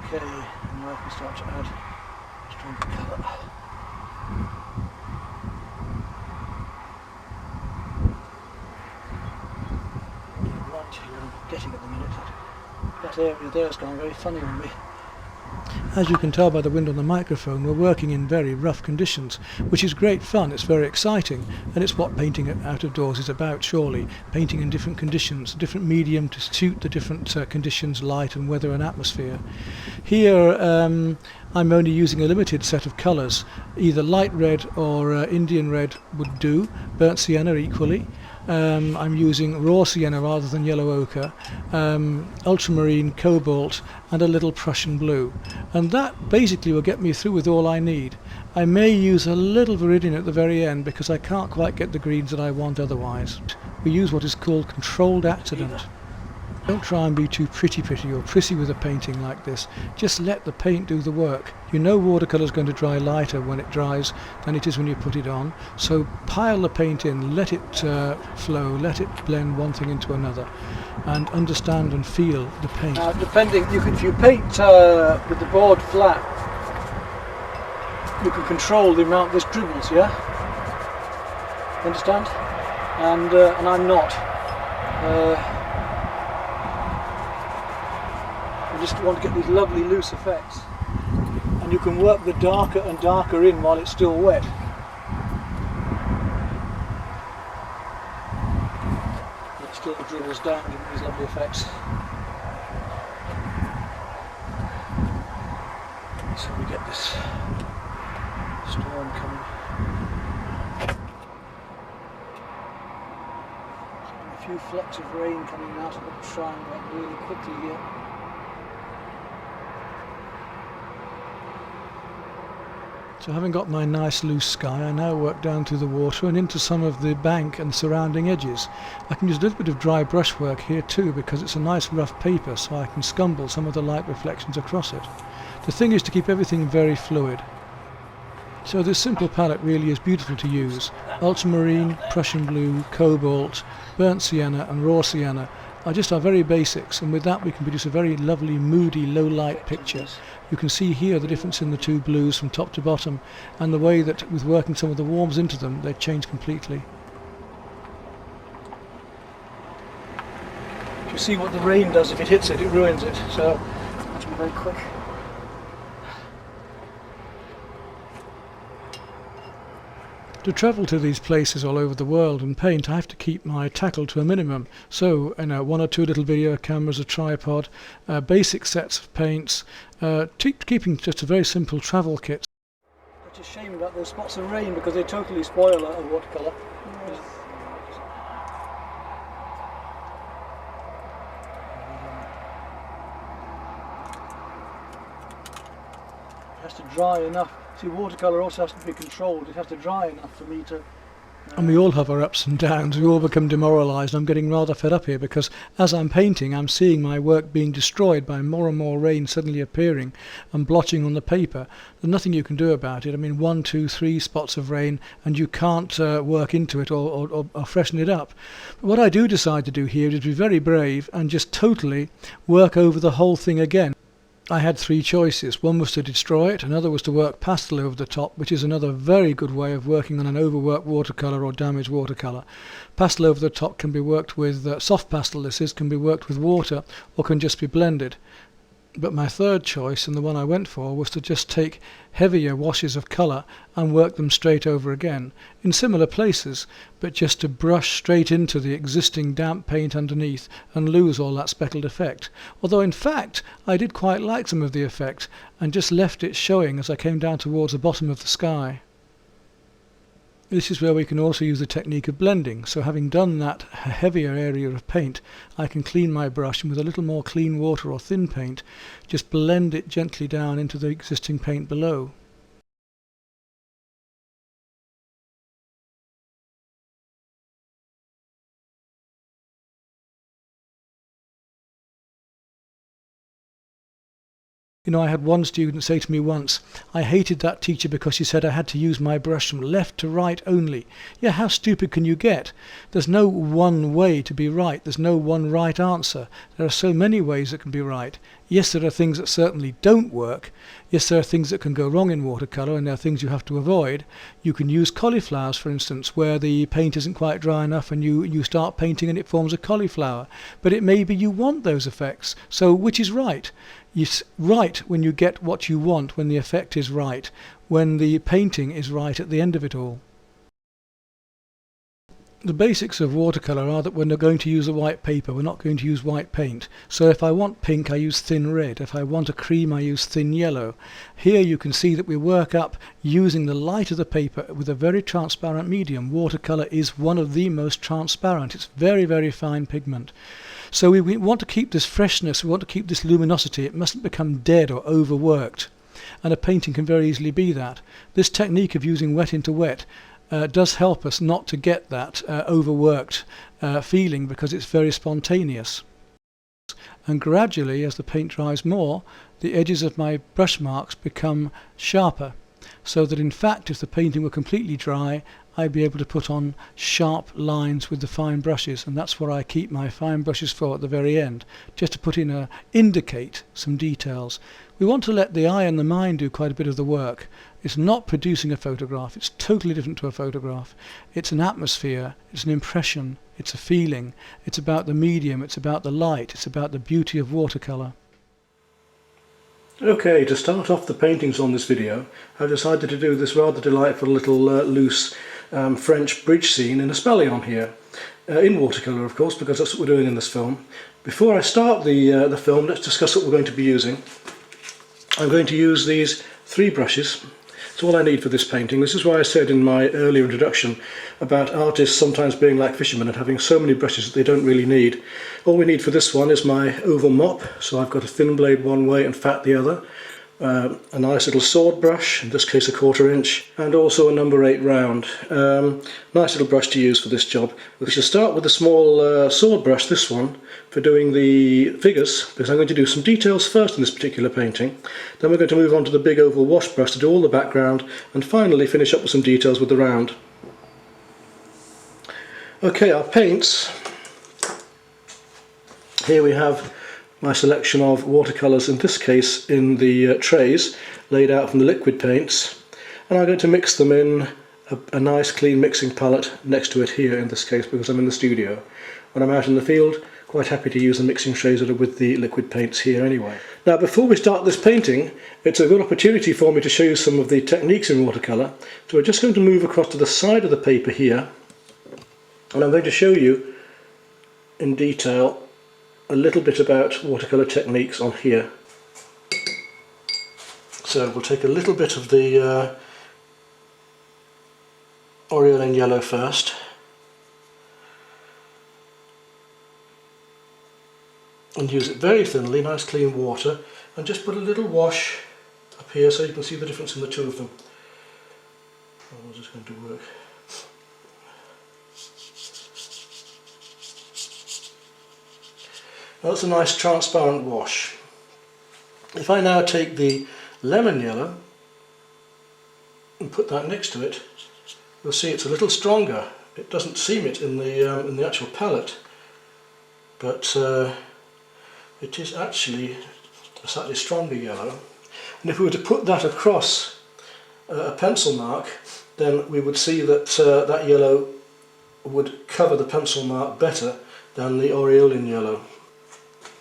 Okay, now I can start to add stronger colour. Right here, I'm getting at the minute. That area there has gone very funny on me. As you can tell by the wind on the microphone, we're working in very rough conditions, which is great fun. It's very exciting, and it's what painting out of doors is about, surely. Painting in different conditions, different medium to suit the different conditions, light and weather and atmosphere. Here I'm only using a limited set of colours. Either light red or Indian red would do, burnt sienna equally. I'm using raw sienna rather than yellow ochre, ultramarine, cobalt and a little Prussian blue, and that basically will get me through with all I need. I may use a little viridian at the very end because I can't quite get the greens that I want otherwise. We use what is called controlled accident. Don't try and be too pretty or prissy with a painting like this. Just let the paint do the work. You know watercolour is going to dry lighter when it dries than it is when you put it on. So pile the paint in, let it flow, let it blend one thing into another, and understand and feel the paint. Now, if you paint with the board flat, you can control the amount this dribbles, yeah? Understand? And I'm not. I just want to get these lovely loose effects, and you can work the darker and darker in while it's still wet. It still dribbles down, giving these lovely effects. So we get this storm coming. A few flecks of rain coming out of the triangle really quickly here. So having got my nice loose sky, I now work down through the water and into some of the bank and surrounding edges. I can use a little bit of dry brushwork here too, because it's a nice rough paper, so I can scumble some of the light reflections across it. The thing is to keep everything very fluid. So this simple palette really is beautiful to use. Ultramarine, Prussian blue, cobalt, burnt sienna and raw sienna are just our very basics, and with that we can produce a very lovely, moody, low light picture. You can see here the difference in the two blues from top to bottom, and the way that with working some of the warms into them they change completely. You see what the rain does. If it hits it, it ruins it, so I have to be very quick. To travel to these places all over the world and paint, I have to keep my tackle to a minimum. So, one or two little video cameras, a tripod, basic sets of paints, keeping just a very simple travel kit. It's a shame about those spots of rain because they totally spoil a watercolour. Yes. It has to dry enough. See, watercolour also has to be controlled. It has to dry enough for me to... And we all have our ups and downs. We all become demoralised. I'm getting rather fed up here because as I'm painting, I'm seeing my work being destroyed by more and more rain suddenly appearing and blotching on the paper. There's nothing you can do about it. I mean, 1, 2, 3 spots of rain and you can't work into it or freshen it up. But what I do decide to do here is be very brave and just totally work over the whole thing again. I had 3 choices. One was to destroy it, another was to work pastel over the top, which is another very good way of working on an overworked watercolour or damaged watercolour. Pastel over the top can be worked with, soft pastel this is, can be worked with water or can just be blended. But my third choice, and the one I went for, was to just take heavier washes of colour and work them straight over again, in similar places, but just to brush straight into the existing damp paint underneath and lose all that speckled effect. Although in fact I did quite like some of the effect and just left it showing as I came down towards the bottom of the sky. This is where we can also use the technique of blending. So having done that heavier area of paint, I can clean my brush and with a little more clean water or thin paint, just blend it gently down into the existing paint below. You know, I had one student say to me once, I hated that teacher because she said I had to use my brush from left to right only. Yeah, how stupid can you get? There's no one way to be right. There's no one right answer. There are so many ways that can be right. Yes, there are things that certainly don't work. Yes, there are things that can go wrong in watercolour, and there are things you have to avoid. You can use cauliflowers, for instance, where the paint isn't quite dry enough and you start painting and it forms a cauliflower. But it may be you want those effects. So which is right? It's right when you get what you want, when the effect is right, when the painting is right at the end of it all. The basics of watercolour are that we're not going to use a white paper, we're not going to use white paint. So if I want pink, I use thin red. If I want a cream, I use thin yellow. Here you can see that we work up using the light of the paper with a very transparent medium. Watercolour is one of the most transparent. It's very, very fine pigment. So we want to keep this freshness, we want to keep this luminosity. It mustn't become dead or overworked. And a painting can very easily be that. This technique of using wet into wet does help us not to get that overworked feeling because it's very spontaneous. and gradually, as the paint dries more, the edges of my brush marks become sharper, so that in fact if the painting were completely dry, I'd be able to put on sharp lines with the fine brushes, and that's what I keep my fine brushes for at the very end, just to put in indicate some details. We want to let the eye and the mind do quite a bit of the work. It's not producing a photograph, it's totally different to a photograph. It's an atmosphere, it's an impression, it's a feeling, it's about the medium, it's about the light, it's about the beauty of watercolour. Okay, to start off the paintings on this video, I've decided to do this rather delightful little loose French bridge scene in Espalion here, in watercolour of course, because that's what we're doing in this film. Before I start the film, let's discuss what we're going to be using. I'm going to use these 3 brushes. It's all I need for this painting. This is why I said in my earlier introduction about artists sometimes being like fishermen and having so many brushes that they don't really need. All we need for this one is my oval mop, so I've got a thin blade one way and fat the other, a nice little sword brush, in this case a 1/4 inch, and also a number 8 round. Nice little brush to use for this job. We should start with a small sword brush, this one, for doing the figures, because I'm going to do some details first in this particular painting. Then we're going to move on to the big oval wash brush to do all the background, and finally finish up with some details with the round. Okay, our paints. Here we have my selection of watercolours, in this case in the trays, laid out from the liquid paints, and I'm going to mix them in a nice clean mixing palette next to it here in this case, because I'm in the studio. When I'm out in the field, quite happy to use the mixing trays that are with the liquid paints here anyway. Now before we start this painting, it's a good opportunity for me to show you some of the techniques in watercolour. So we're just going to move across to the side of the paper here, and I'm going to show you in detail a little bit about watercolour techniques on here. So we'll take a little bit of the Aureolin yellow first, and use it very thinly, nice clean water, and just put a little wash up here so you can see the difference in the two of them. Oh, this is going to work. Now that's a nice transparent wash. If I now take the lemon yellow and put that next to it, you'll see it's a little stronger. It doesn't seem it in the actual palette, but it is actually a slightly stronger yellow. And if we were to put that across a pencil mark, then we would see that that yellow would cover the pencil mark better than the Aureolin yellow.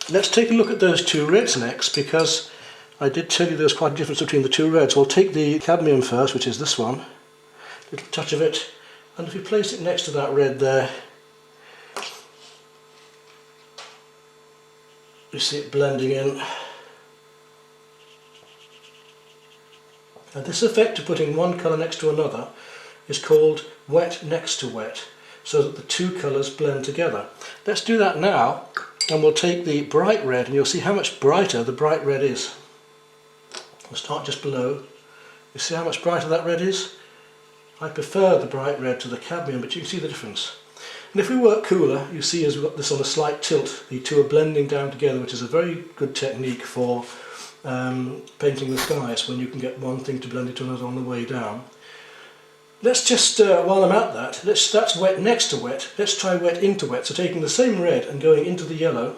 Let's take a look at those 2 reds next, because I did tell you there's quite a difference between the 2 reds. We'll take the cadmium first, which is this one, a little touch of it, and if you place it next to that red there, you see it blending in. Now this effect of putting one colour next to another is called wet next to wet, so that the 2 colours blend together. Let's do that now, and we'll take the bright red, and you'll see how much brighter the bright red is. We'll start just below. You see how much brighter that red is? I prefer the bright red to the cadmium, but you can see the difference. And if we work cooler, you see as we've got this on a slight tilt, the 2 are blending down together, which is a very good technique for painting the skies, when you can get one thing to blend into another on the way down. Let's just, while I'm at that, that's wet next to wet, let's try wet into wet. So taking the same red and going into the yellow,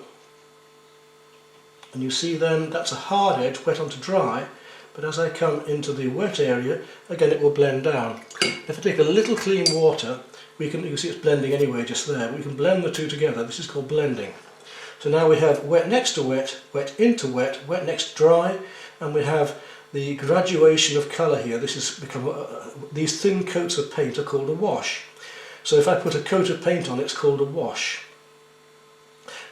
and you see then that's a hard edge, wet onto dry, but as I come into the wet area, again it will blend down. If I take a little clean water, you can see it's blending anyway just there, we can blend the 2 together. This is called blending. So now we have wet next to wet, wet into wet, wet next to dry, and we have the graduation of colour here. This has become these thin coats of paint are called a wash. So if I put a coat of paint on, it's called a wash.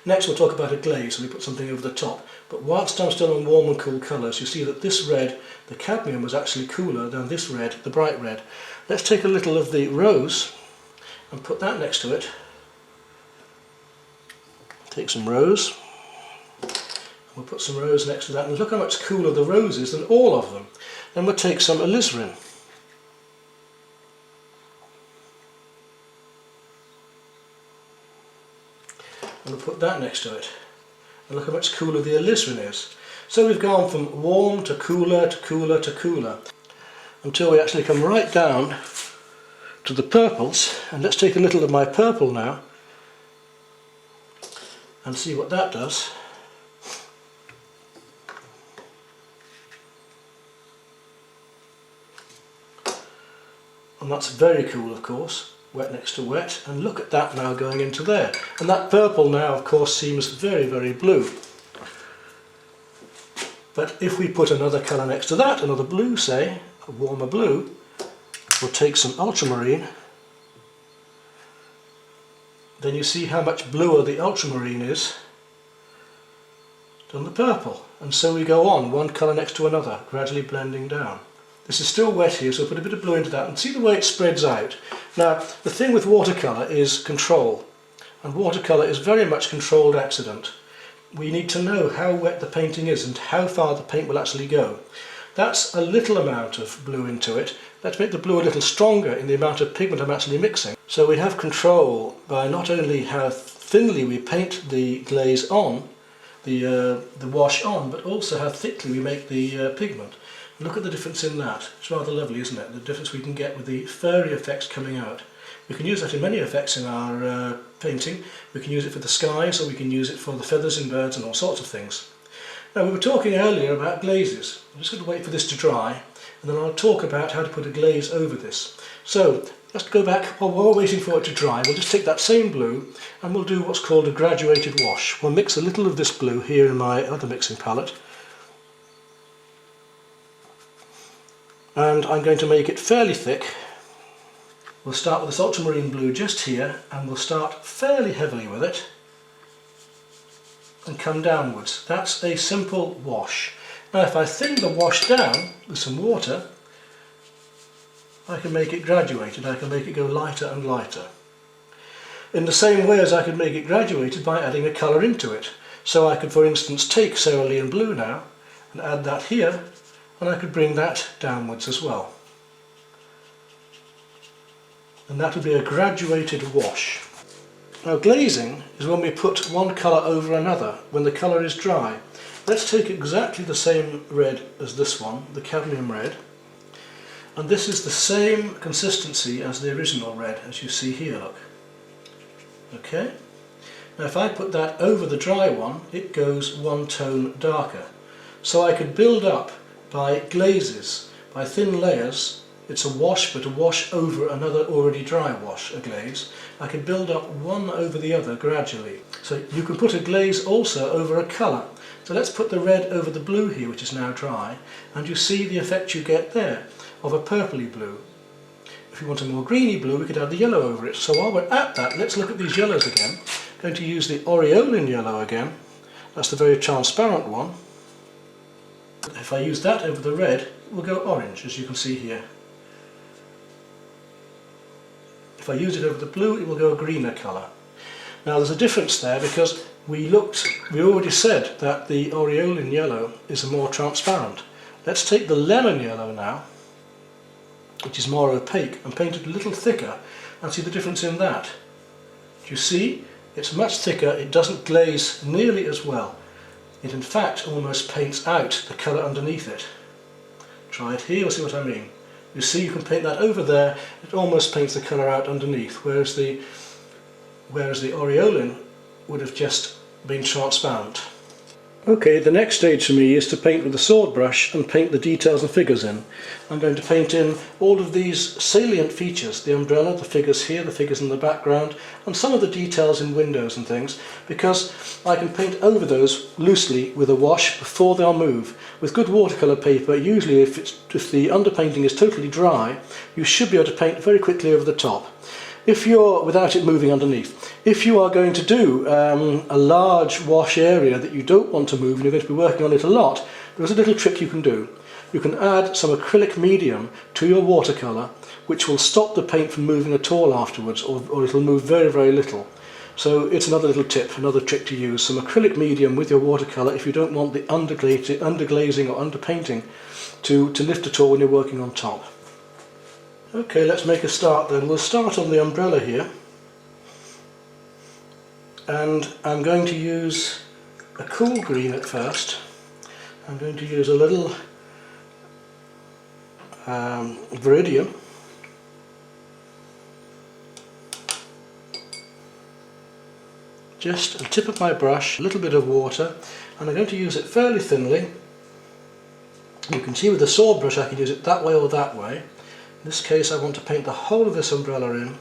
Next we'll talk about a glaze, so we put something over the top. But whilst I'm still on warm and cool colours, you see that this red, the cadmium, was actually cooler than this red, the bright red. Let's take a little of the rose and put that next to it. Take some rose. We'll put some rose next to that, and look how much cooler the rose is than all of them. Then we'll take some alizarin. And we'll put that next to it. and look how much cooler the alizarin is. So we've gone from warm to cooler to cooler to cooler until we actually come right down to the purples. And let's take a little of my purple now and see what that does. And that's very cool, of course, wet next to wet, and look at that now going into there. And that purple now, of course, seems very, very blue. But if we put another colour next to that, another blue, say, a warmer blue, we'll take some ultramarine, then you see how much bluer the ultramarine is than the purple. And so we go on, one colour next to another, gradually blending down. This is still wet here, so I'll put a bit of blue into that and see the way it spreads out. Now, the thing with watercolour is control, and watercolour is very much controlled accident. We need to know how wet the painting is and how far the paint will actually go. That's a little amount of blue into it. Let's make the blue a little stronger in the amount of pigment I'm actually mixing. So we have control by not only how thinly we paint the glaze on, the wash on, but also how thickly we make the pigment. Look at the difference in that. It's rather lovely, isn't it? The difference we can get with the furry effects coming out. We can use that in many effects in our painting. We can use it for the skies, or we can use it for the feathers in birds and all sorts of things. Now, we were talking earlier about glazes. I'm just going to wait for this to dry, and then I'll talk about how to put a glaze over this. So let's go back. While we're waiting for it to dry, we'll just take that same blue and we'll do what's called a graduated wash. We'll mix a little of this blue here in my other mixing palette, and I'm going to make it fairly thick. We'll start with this ultramarine blue just here, and we'll start fairly heavily with it and come downwards. That's a simple wash. Now if I thin the wash down with some water, I can make it graduated. I can make it go lighter and lighter. In the same way as I could make it graduated by adding a colour into it. So I could, for instance, take cerulean blue now and add that here, and I could bring that downwards as well. And that would be a graduated wash. Now glazing is when we put one colour over another when the colour is dry. Let's take exactly the same red as this one, the cadmium red, and this is the same consistency as the original red, as you see here, look. Okay? Now if I put that over the dry one, it goes one tone darker. So I could build up by glazes, by thin layers. It's a wash, but a wash over another already dry wash, a glaze. I could build up one over the other gradually. So you can put a glaze also over a colour. So let's put the red over the blue here, which is now dry, and you see the effect you get there of a purpley blue. If you want a more greeny blue, we could add the yellow over it. So while we're at that, let's look at these yellows again. I'm going to use the aureolin yellow again. That's the very transparent one. If I use that over the red, it will go orange, as you can see here. If I use it over the blue, it will go a greener colour. Now there's a difference there because we already said that the aureolin yellow is a more transparent. Let's take the lemon yellow now, which is more opaque, and paint it a little thicker, and see the difference in that. Do you see? It's much thicker, it doesn't glaze nearly as well. It in fact almost paints out the colour underneath it. Try it here, you'll see what I mean. You see, you can paint that over there, it almost paints the colour out underneath, whereas the aureolin would have just been transparent. Okay, the next stage for me is to paint with a sword brush and paint the details and figures in. I'm going to paint in all of these salient features, the umbrella, the figures here, the figures in the background, and some of the details in windows and things, because I can paint over those loosely with a wash before they'll move. With good watercolour paper, usually if the underpainting is totally dry, you should be able to paint very quickly over the top. Without it moving underneath. If you are going to do a large wash area that you don't want to move and you're going to be working on it a lot, there's a little trick you can do. You can add some acrylic medium to your watercolour, which will stop the paint from moving at all afterwards, or it'll move very, very little. So it's another little tip, another trick to use. Some acrylic medium with your watercolour if you don't want the underglazing or underpainting to lift at all when you're working on top. Okay, let's make a start then. We'll start on the umbrella here, and I'm going to use a cool green at first. I'm going to use a little Viridian. Just a tip of my brush, a little bit of water, and I'm going to use it fairly thinly. You can see with the sword brush I can use it that way or that way. In this case I want to paint the whole of this umbrella in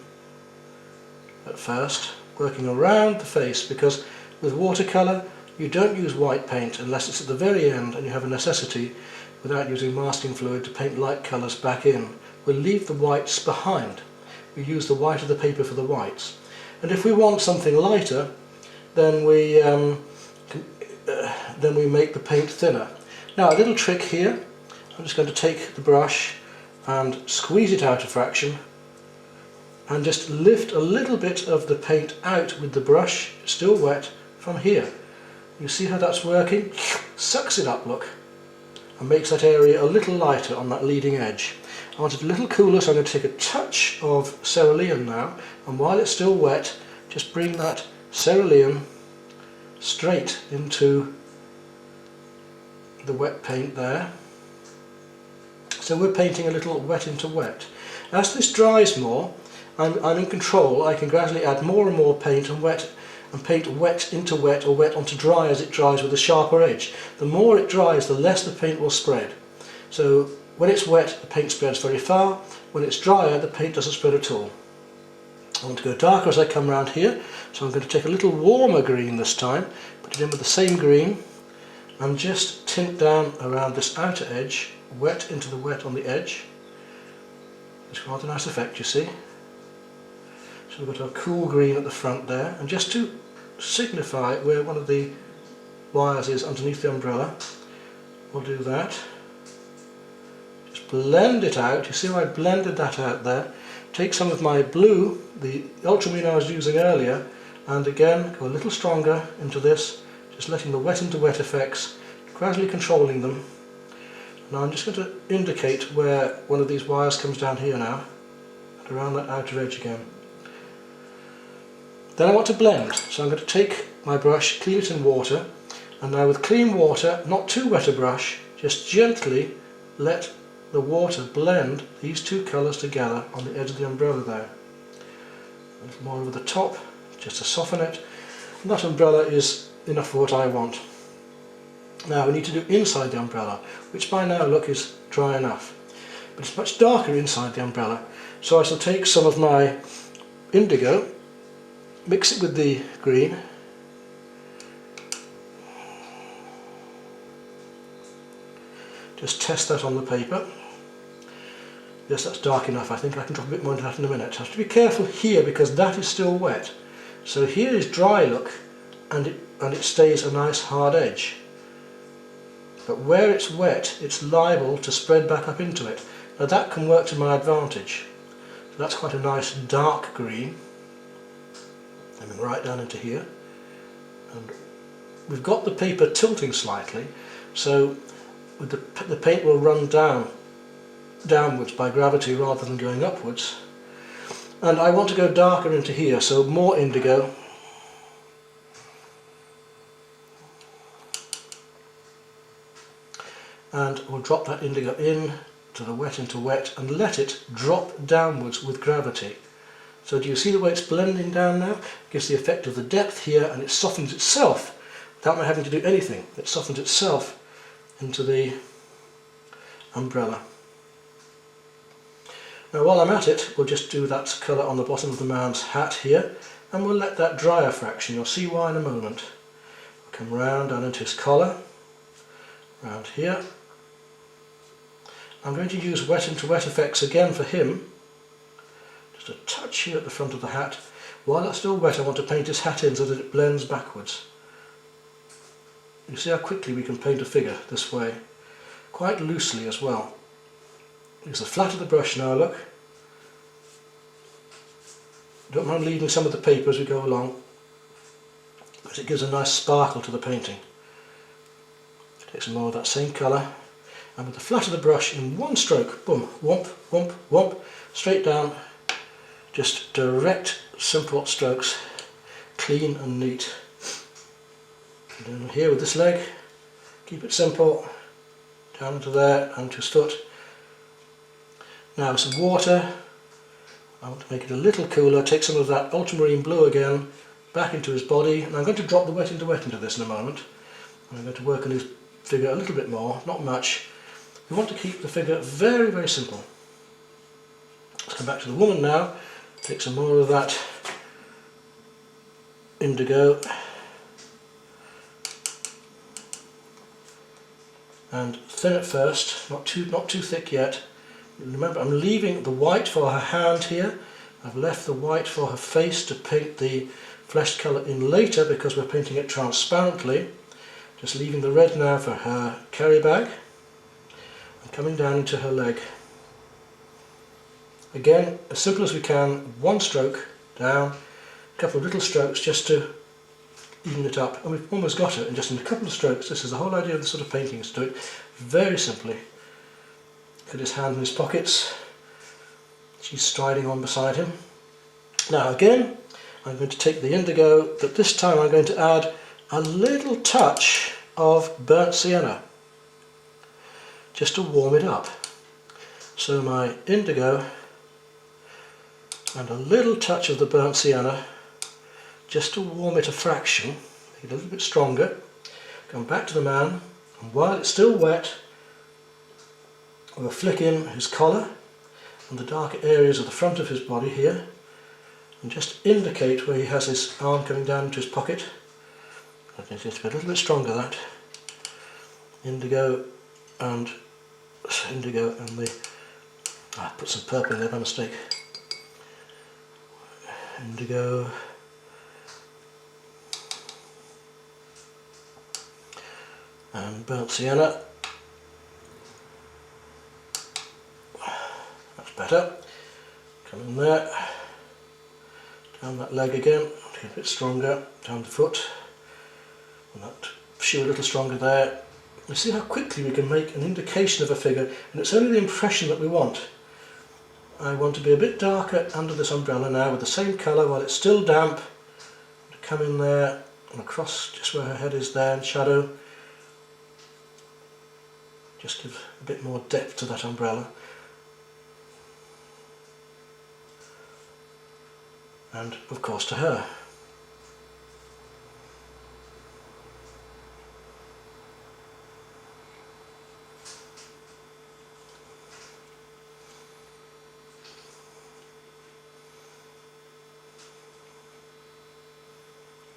at first, working around the face, because with watercolour you don't use white paint unless it's at the very end and you have a necessity, without using masking fluid, to paint light colours back in. We'll leave the whites behind. We use the white of the paper for the whites. And if we want something lighter, then we make the paint thinner. Now a little trick here, I'm just going to take the brush and squeeze it out a fraction and just lift a little bit of the paint out with the brush, still wet, from here. You see how that's working? Sucks it up, look, and makes that area a little lighter on that leading edge. I want it a little cooler, so I'm going to take a touch of cerulean now, and while it's still wet, just bring that cerulean straight into the wet paint there. So we're painting a little wet into wet. As this dries more, I'm in control. I can gradually add more and more paint and paint wet into wet, or wet onto dry as it dries with a sharper edge. The more it dries, the less the paint will spread. So when it's wet, the paint spreads very far. When it's drier, the paint doesn't spread at all. I want to go darker as I come around here, so I'm going to take a little warmer green this time, put it in with the same green, and just tint down around this outer edge, wet into the wet on the edge. It's quite a nice effect, you see. So we've got our cool green at the front there, and just to signify where one of the wires is underneath the umbrella, we'll do that. Just blend it out. You see how I blended that out there? Take some of my blue, the ultramarine I was using earlier, and again go a little stronger into this, just letting the wet into wet effects, gradually controlling them. Now I'm just going to indicate where one of these wires comes down here now, and around that outer edge again. Then I want to blend, so I'm going to take my brush, clean it in water, and now with clean water, not too wet a brush, just gently let the water blend these two colours together on the edge of the umbrella there. A little more over the top, just to soften it. And that umbrella is enough for what I want. Now we need to do inside the umbrella, which by now, look, is dry enough. But it's much darker inside the umbrella, so I shall take some of my indigo, mix it with the green, just test that on the paper. Yes, that's dark enough. I think I can drop a bit more into that in a minute. I have to be careful here because that is still wet. So here is dry, look, and it stays a nice hard edge. But where it's wet, it's liable to spread back up into it. Now that can work to my advantage. So that's quite a nice dark green. Coming right down into here. And we've got the paper tilting slightly, so with the paint will run downwards by gravity rather than going upwards. And I want to go darker into here, so more indigo. And we'll drop that indigo in to the wet into wet and let it drop downwards with gravity. So do you see the way it's blending down now? It gives the effect of the depth here, and it softens itself without me having to do anything. It softens itself into the umbrella. Now while I'm at it, we'll just do that colour on the bottom of the man's hat here, and we'll let that dry a fraction. You'll see why in a moment. We'll come round down into his collar, round here. I'm going to use wet into wet effects again for him. Just a touch here at the front of the hat. While that's still wet, I want to paint his hat in so that it blends backwards. You see how quickly we can paint a figure this way, quite loosely as well. Use the flat of the brush now, look. Don't mind leaving some of the paper as we go along, because it gives a nice sparkle to the painting. Take some more of that same colour, and with the flat of the brush in one stroke, boom, whomp, whomp, whomp, straight down, just direct, simple strokes, clean and neat. And then here with this leg, keep it simple, down to there and to his foot. Now some water, I want to make it a little cooler, take some of that ultramarine blue again, back into his body, and I'm going to drop the wet into this in a moment. And I'm going to work on his figure a little bit more, not much. We want to keep the figure very, very simple. Let's come back to the woman now, take some more of that indigo and thin it first, not too thick yet. Remember, I'm leaving the white for her hand here. I've left the white for her face to paint the flesh colour in later because we're painting it transparently. Just leaving the red now for her carry bag and coming down into her leg. Again, as simple as we can, one stroke down, a couple of little strokes just to even it up, and we've almost got it in just in a couple of strokes. This is the whole idea of this sort of painting, is to do it very simply. Look at his hand in his pockets. She's striding on beside him. Now again, I'm going to take the indigo, but this time I'm going to add a little touch of burnt sienna, just to warm it up. So my indigo and a little touch of the burnt sienna, just to warm it a fraction, make it a little bit stronger. Come back to the man, and while it's still wet, we'll flick in his collar and the darker areas of the front of his body here, and just indicate where he has his arm coming down into his pocket. I think it's a little bit stronger, that. Indigo and the... I put some purple in there by mistake. Indigo. And burnt sienna. That's better. Come in there. Down that leg again, get a bit stronger. Down the foot. And that shoe a little stronger there. You see how quickly we can make an indication of a figure, and it's only the impression that we want. I want to be a bit darker under this umbrella now with the same colour while it's still damp. Come in there and across just where her head is there in shadow. Just give a bit more depth to that umbrella. And of course to her.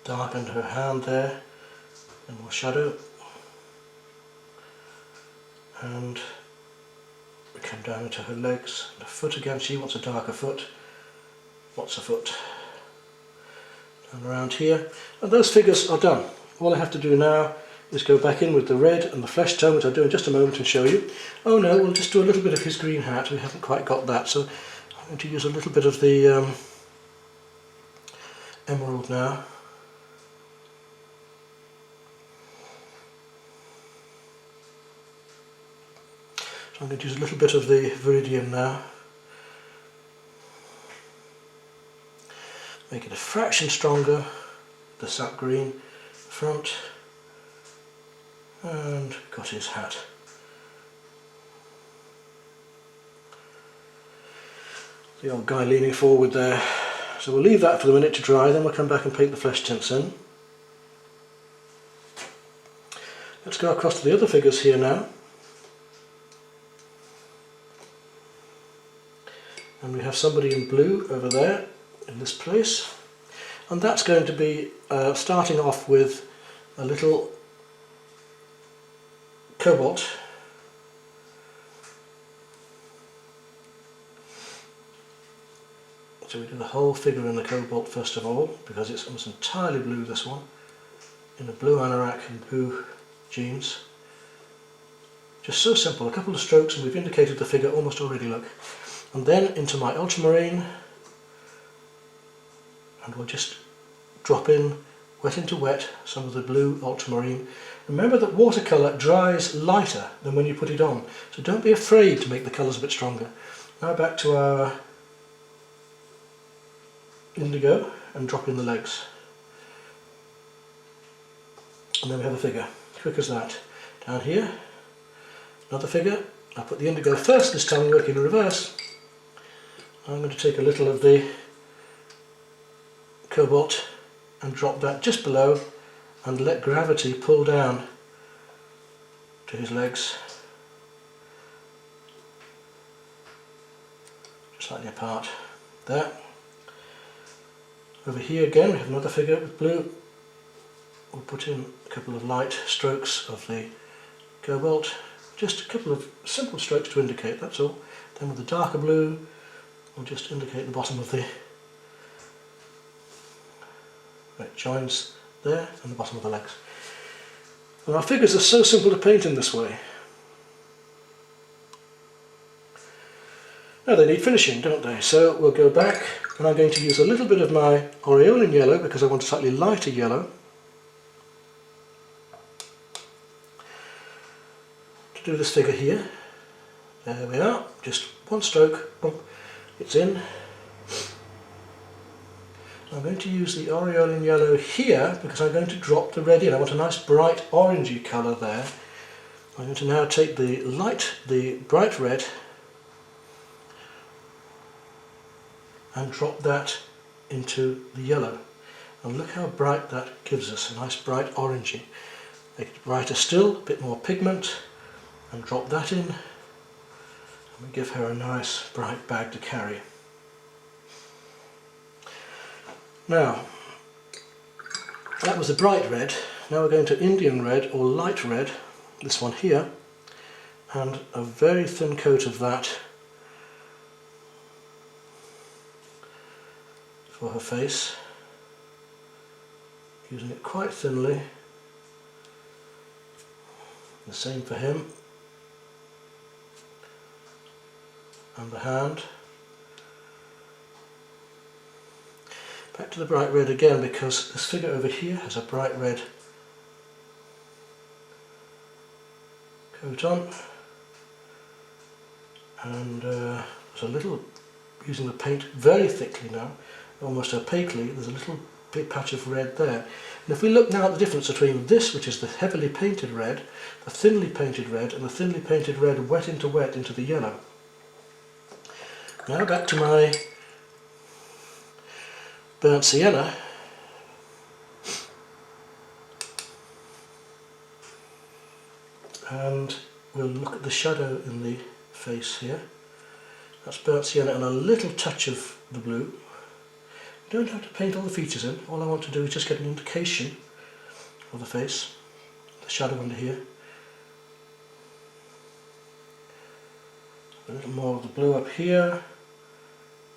Darkened her hand there, and more shadow. And we come down into her legs and her foot again. She wants a darker foot. What's a foot? And around here. And those figures are done. All I have to do now is go back in with the red and the flesh tone, which I'll do in just a moment and show you. Oh no, we'll just do a little bit of his green hat. We haven't quite got that, so I'm going to use a little bit of the emerald now. So I'm going to use a little bit of the viridian now. Make it a fraction stronger, the sap green front, and got his hat. The old guy leaning forward there. So we'll leave that for the minute to dry, then we'll come back and paint the flesh tints in. Let's go across to the other figures here now. And we have somebody in blue over there in this place, and that's going to be starting off with a little cobalt. So we do the whole figure in the cobalt first of all, because it's almost entirely blue, this one, in a blue anorak and blue jeans. Just so simple, a couple of strokes and we've indicated the figure almost already, look. And then into my ultramarine, and we'll just drop in wet into wet some of the blue ultramarine. Remember that watercolour dries lighter than when you put it on, so don't be afraid to make the colours a bit stronger. Now back to our indigo and drop in the legs. and then we have a figure. Quick as that. Down here, another figure. I'll put the indigo first, this time working in reverse. I'm going to take a little of the cobalt and drop that just below and let gravity pull down to his legs, just slightly apart there. Over here again we have another figure with blue. We'll put in a couple of light strokes of the cobalt, just a couple of simple strokes to indicate, that's all. Then with the darker blue we'll just indicate the bottom of the joins there and the bottom of the legs. And our figures are so simple to paint in this way. Now they need finishing, don't they? So we'll go back and I'm going to use a little bit of my aureolin yellow because I want a slightly lighter yellow to do this figure here. There we are, just one stroke, boom, it's in. I'm going to use the aureolin yellow here because I'm going to drop the red in. I want a nice bright orangey colour there. I'm going to now take the bright red and drop that into the yellow. And look how bright that gives us, a nice bright orangey. Make it brighter still, a bit more pigment, and drop that in. And we give her a nice bright bag to carry. Now, that was a bright red. Now we're going to Indian red or light red, this one here, and a very thin coat of that for her face, using it quite thinly. The same for him, and the hand. Back to the bright red again because this figure over here has a bright red coat on, and there's a little, using the paint very thickly now, almost opaquely, there's a little big patch of red there. And if we look now at the difference between this, which is the heavily painted red, the thinly painted red, and the thinly painted red wet into the yellow. Now back to my burnt sienna, and we'll look at the shadow in the face here. That's burnt sienna and a little touch of the blue. You don't have to paint all the features in, all I want to do is just get an indication of the face, the shadow under here. A little more of the blue up here,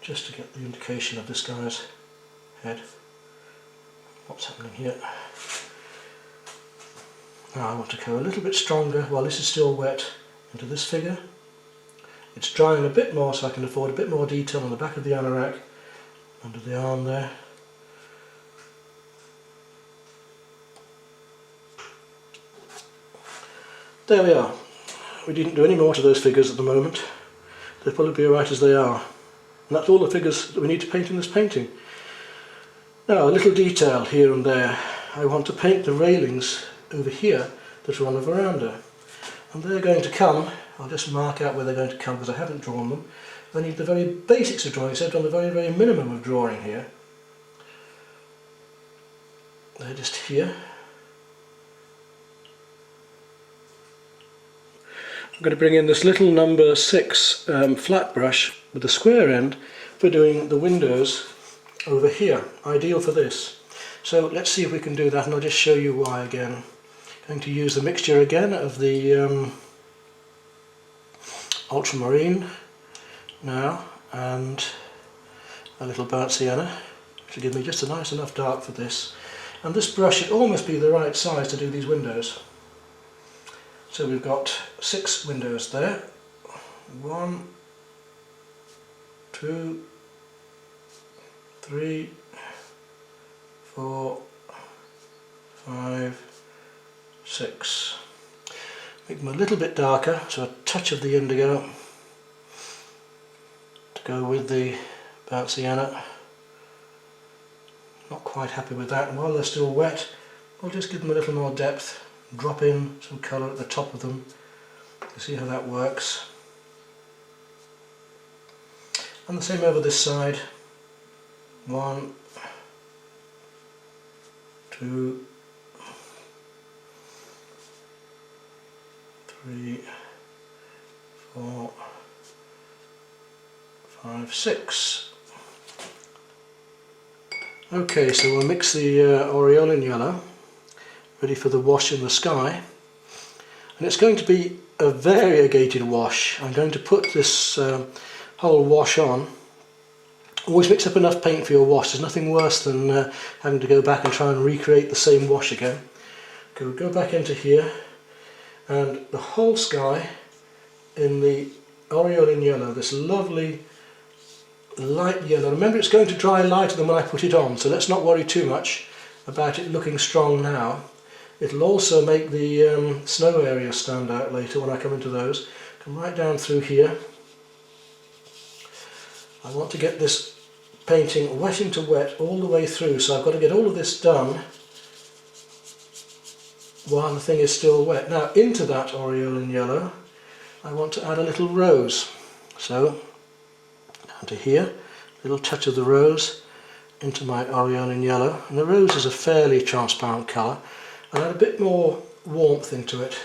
just to get the indication of this guy's head. What's happening here? Now I want to go a little bit stronger while this is still wet into this figure. It's drying a bit more so I can afford a bit more detail on the back of the anorak, under the arm there. There we are. We didn't do any more to those figures at the moment. They'll probably be alright as they are. And that's all the figures that we need to paint in this painting. Now a little detail here and there. I want to paint the railings over here that are on the veranda. And they're going to come, I'll just mark out where they're going to come because I haven't drawn them. I need the very basics of drawing, so I've done the very, very minimum of drawing here. They're just here. I'm going to bring in this little number 6 flat brush with a square end for doing the windows over here. Ideal for this. So let's see if we can do that, and I'll just show you why again. I'm going to use the mixture again of the ultramarine now and a little burnt sienna, which will give me just a nice enough dark for this. And this brush should almost be the right size to do these windows. So we've got 6 windows there. 1, 2, 3, 4, 5, 6. Make them a little bit darker, so a touch of the indigo to go with the burnt sienna. Not quite happy with that, and while they're still wet I'll just give them a little more depth, drop in some colour at the top of them, you see how that works. And the same over this side. 1, 2, 3, 4, 5, 6. Okay, so we'll mix the aureolin yellow, ready for the wash in the sky. And it's going to be a variegated wash. I'm going to put this whole wash on. Always mix up enough paint for your wash. There's nothing worse than having to go back and try and recreate the same wash again. Go back into here, and the whole sky in the aureolin yellow, this lovely light yellow. Remember, it's going to dry lighter than when I put it on, so let's not worry too much about it looking strong now. It'll also make the snow areas stand out later when I come into those. Come right down through here. I want to get this painting wet into wet all the way through, so I've got to get all of this done while the thing is still wet. Now, into that aureolin yellow I want to add a little rose, so down to here, a little touch of the rose into my aureolin yellow, and the rose is a fairly transparent colour, and add a bit more warmth into it.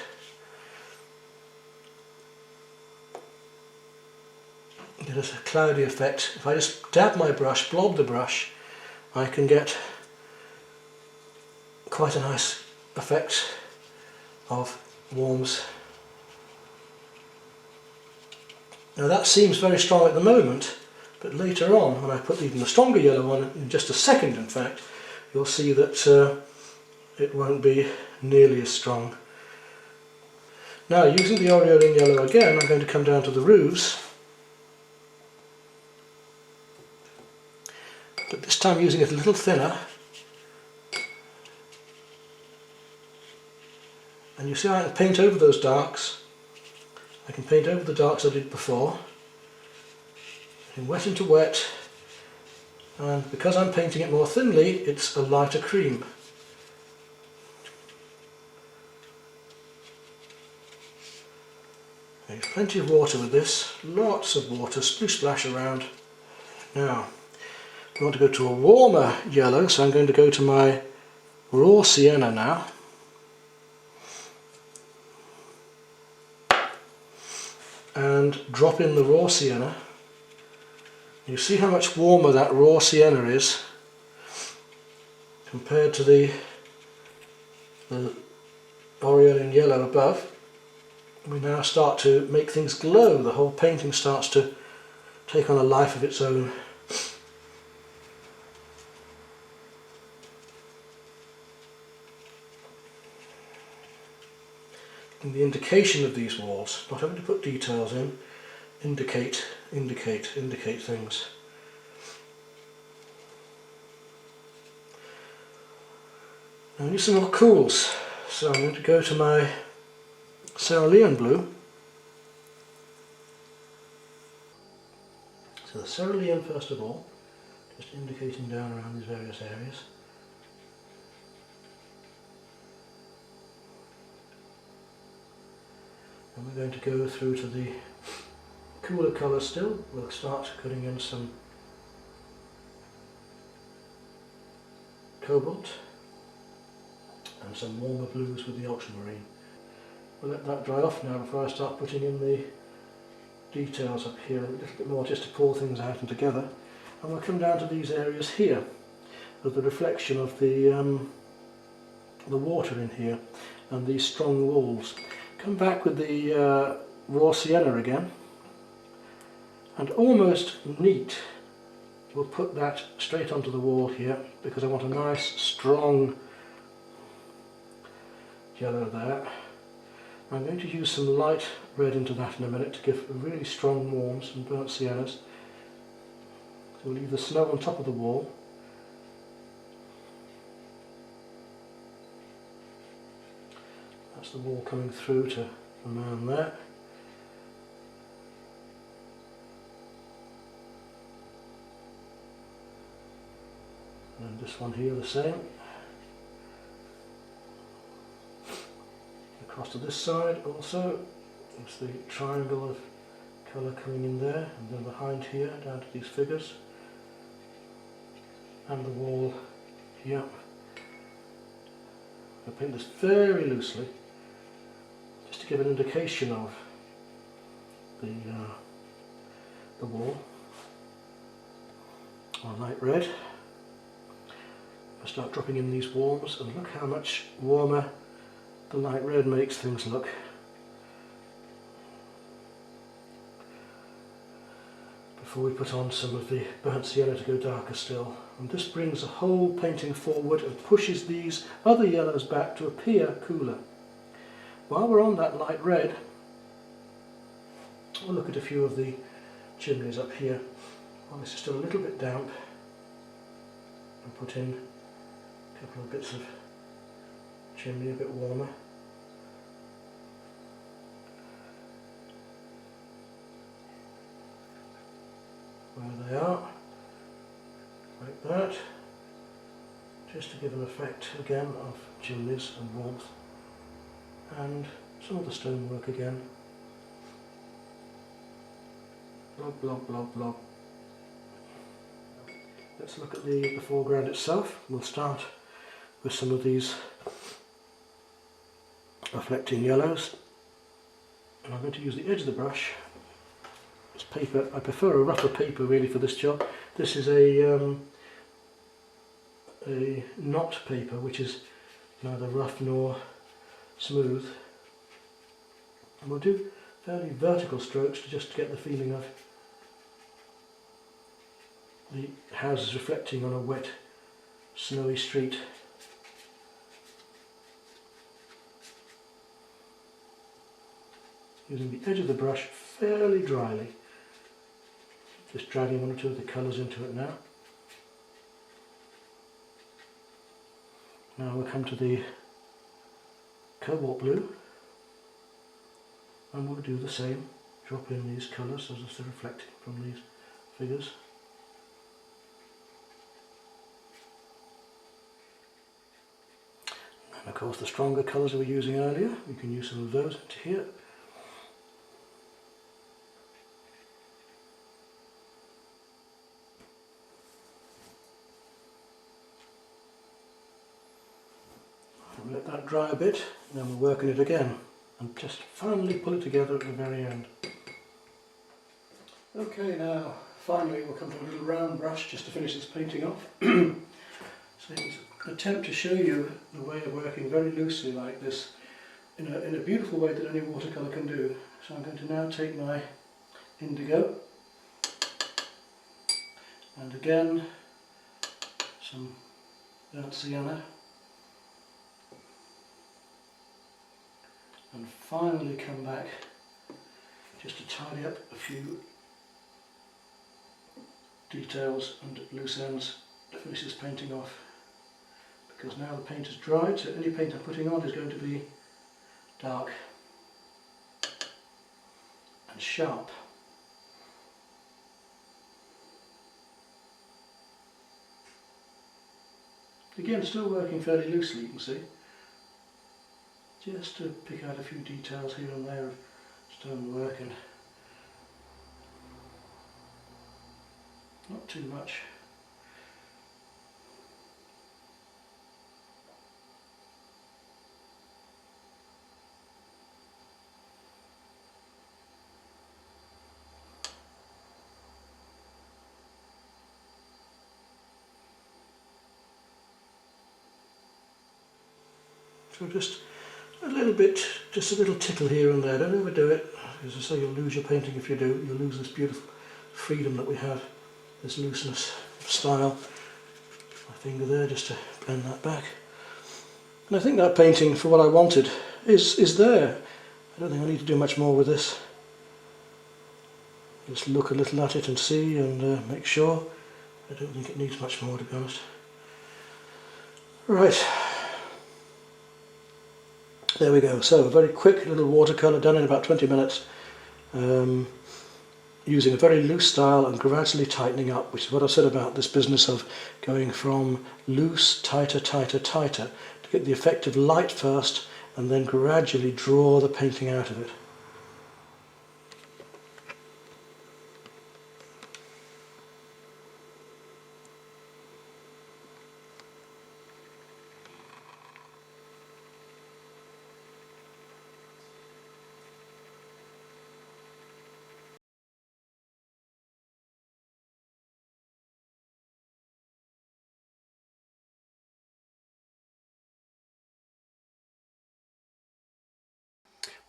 Get a cloudy effect. If I just dab my brush, blob the brush, I can get quite a nice effect of warms. Now that seems very strong at the moment, but later on, when I put even a stronger yellow on, in just a second in fact, you'll see that it won't be nearly as strong. Now, using the aureolin yellow again, I'm going to come down to the roofs, but this time using it a little thinner. And you see I can paint over those darks. I can paint over the darks I did before. And wet into wet, and because I'm painting it more thinly, it's a lighter cream. There's plenty of water with this, lots of water, splash around. Now, I want to go to a warmer yellow, so I'm going to go to my raw sienna now. And drop in the raw sienna. You see how much warmer that raw sienna is compared to the aureolin yellow above. We now start to make things glow. The whole painting starts to take on a life of its own. And the indication of these walls, not having to put details in, indicate things. Now I need some more cools, so I'm going to go to my cerulean blue. So the cerulean first of all, just indicating down around these various areas. And we're going to go through to the cooler colours still. We'll start putting in some cobalt and some warmer blues with the ultramarine. We'll let that dry off now before I start putting in the details up here, a little bit more just to pull things out and together. And we'll come down to these areas here with the reflection of the water in here and these strong walls. Come back with the raw sienna again, and almost neat, we'll put that straight onto the wall here because I want a nice strong yellow there. I'm going to use some light red into that in a minute to give really strong warms and burnt siennas. So we'll leave the snow on top of the wall. That's the wall coming through to the man there. And this one here the same. Across to this side also, there's the triangle of colour coming in there, and then behind here down to these figures, and the wall here. I paint this very loosely just to give an indication of the wall. On light red, I start dropping in these warms, and look how much warmer the light red makes things look. Before we put on some of the burnt sienna to go darker still. And this brings the whole painting forward and pushes these other yellows back to appear cooler. While we're on that light red, we'll look at a few of the chimneys up here. While this is still a little bit damp, and put in a couple of bits of chimney a bit warmer. Where they are, like that, just to give an effect again of chimneys and warmth, and some of the stonework again. Blob, blob, blob, blob. Let's look at the foreground itself. We'll start with some of these reflecting yellows, and I'm going to use the edge of the brush. It's paper. I prefer a rougher paper really for this job. This is a knot paper, which is neither rough nor smooth. And we'll do fairly vertical strokes to just get the feeling of the houses reflecting on a wet, snowy street. Using the edge of the brush fairly dryly. Just dragging one or two of the colours into it now. Now we'll come to the cobalt blue, and we'll do the same. Drop in these colours as they're reflecting from these figures. And of course the stronger colours we were using earlier, we can use some of those into here. Let that dry a bit, and then we'll work on it again and just finally pull it together at the very end. Okay, now finally we'll come to a little round brush just to finish this painting off. So it's an attempt to show you the way of working very loosely like this in a beautiful way that any watercolour can do. So I'm going to now take my indigo, and again some burnt sienna, and finally come back just to tidy up a few details and loose ends to finish this painting off. Because now the paint is dried, so any paint I'm putting on is going to be dark and sharp. Again, still working fairly loosely, you can see. Just to pick out a few details here and there of stonework, and not too much. So just a little bit, just a little tickle here and there. Don't overdo it, because I say you'll lose your painting if you do. You'll lose this beautiful freedom that we have, this looseness of style. My finger there just to blend that back. And I think that painting, for what I wanted, is there. I don't think I need to do much more with this. Just look a little at it and see, and make sure. I don't think it needs much more, to be honest. Right. There we go. So a very quick little watercolour done in about 20 minutes, using a very loose style and gradually tightening up, which is what I said about this business of going from loose, tighter, tighter, tighter, to get the effect of light first and then gradually draw the painting out of it.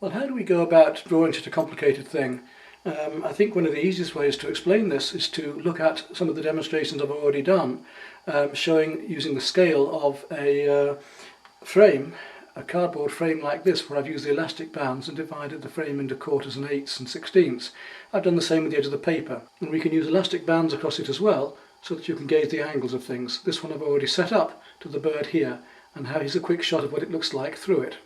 Well, how do we go about drawing such a complicated thing? I think one of the easiest ways to explain this is to look at some of the demonstrations I've already done, showing using the scale of a frame, a cardboard frame like this, where I've used the elastic bands and divided the frame into quarters and eighths and sixteenths. I've done the same with the edge of the paper, and we can use elastic bands across it as well, so that you can gauge the angles of things. This one I've already set up to the bird here, and here's a quick shot of what it looks like through it.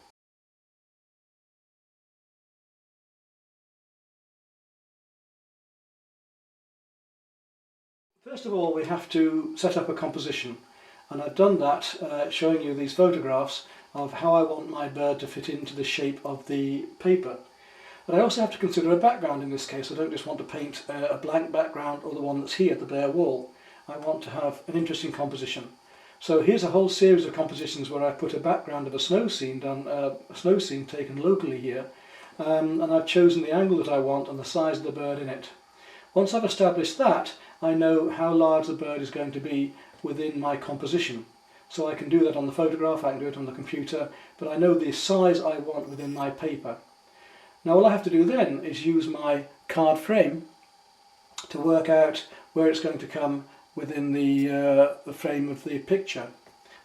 First of all, we have to set up a composition, and I've done that showing you these photographs of how I want my bird to fit into the shape of the paper. But I also have to consider a background in this case. I don't just want to paint a blank background or the one that's here, the bare wall. I want to have an interesting composition. So here's a whole series of compositions where I put a background of a snow scene done, a snow scene taken locally here, and I've chosen the angle that I want and the size of the bird in it. Once I've established that, I know how large the bird is going to be within my composition. So I can do that on the photograph, I can do it on the computer, but I know the size I want within my paper. Now all I have to do then is use my card frame to work out where it's going to come within the frame of the picture,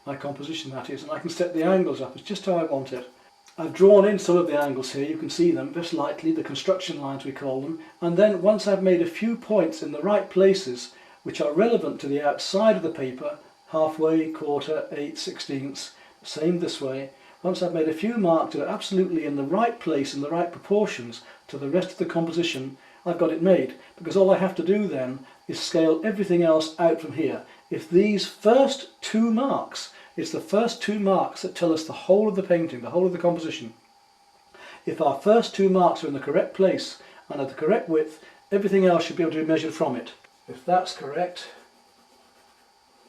my composition that is, and I can set the angles up. It's just how I want it. I've drawn in some of the angles here, you can see them just lightly, the construction lines we call them, and then once I've made a few points in the right places which are relevant to the outside of the paper, halfway, quarter, eighth, sixteenths, same this way, once I've made a few marks that are absolutely in the right place, in the right proportions to the rest of the composition, I've got it made, because all I have to do then is scale everything else out from here. If these first two marks, it's the first two marks that tell us the whole of the painting, the whole of the composition. If our first two marks are in the correct place and at the correct width, everything else should be able to be measured from it. If that's correct,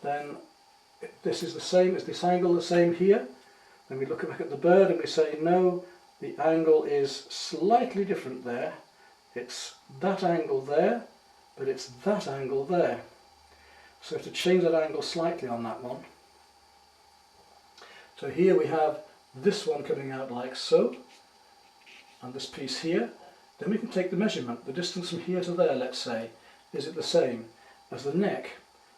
then this is the same, is this angle the same here? Then we look back at the bird and we say, no, the angle is slightly different there. It's that angle there, but it's that angle there. So to change that angle slightly on that one. So here we have this one coming out like so, and this piece here. Then we can take the measurement, the distance from here to there, let's say. Is it the same as the neck?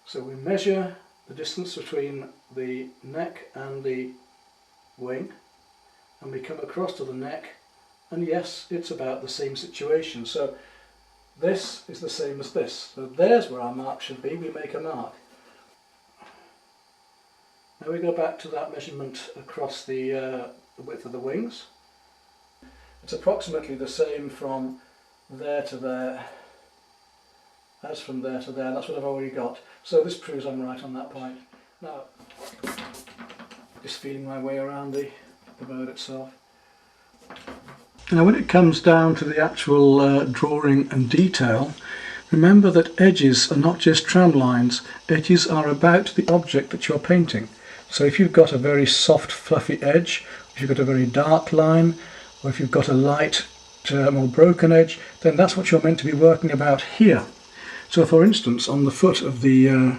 So we measure the distance between the neck and the wing, and we come across to the neck, and yes, it's about the same situation. So this is the same as this. So there's where our mark should be. We make a mark. Now we go back to that measurement across the width of the wings. It's approximately the same from there to there as from there to there. That's what I've already got. So this proves I'm right on that point. Now, just feeling my way around the bird itself. Now when it comes down to the actual drawing and detail, remember that edges are not just tram lines. Edges are about the object that you're painting. So if you've got a very soft fluffy edge, if you've got a very dark line, or if you've got a light more broken edge, then that's what you're meant to be working about here. So for instance, on the foot of the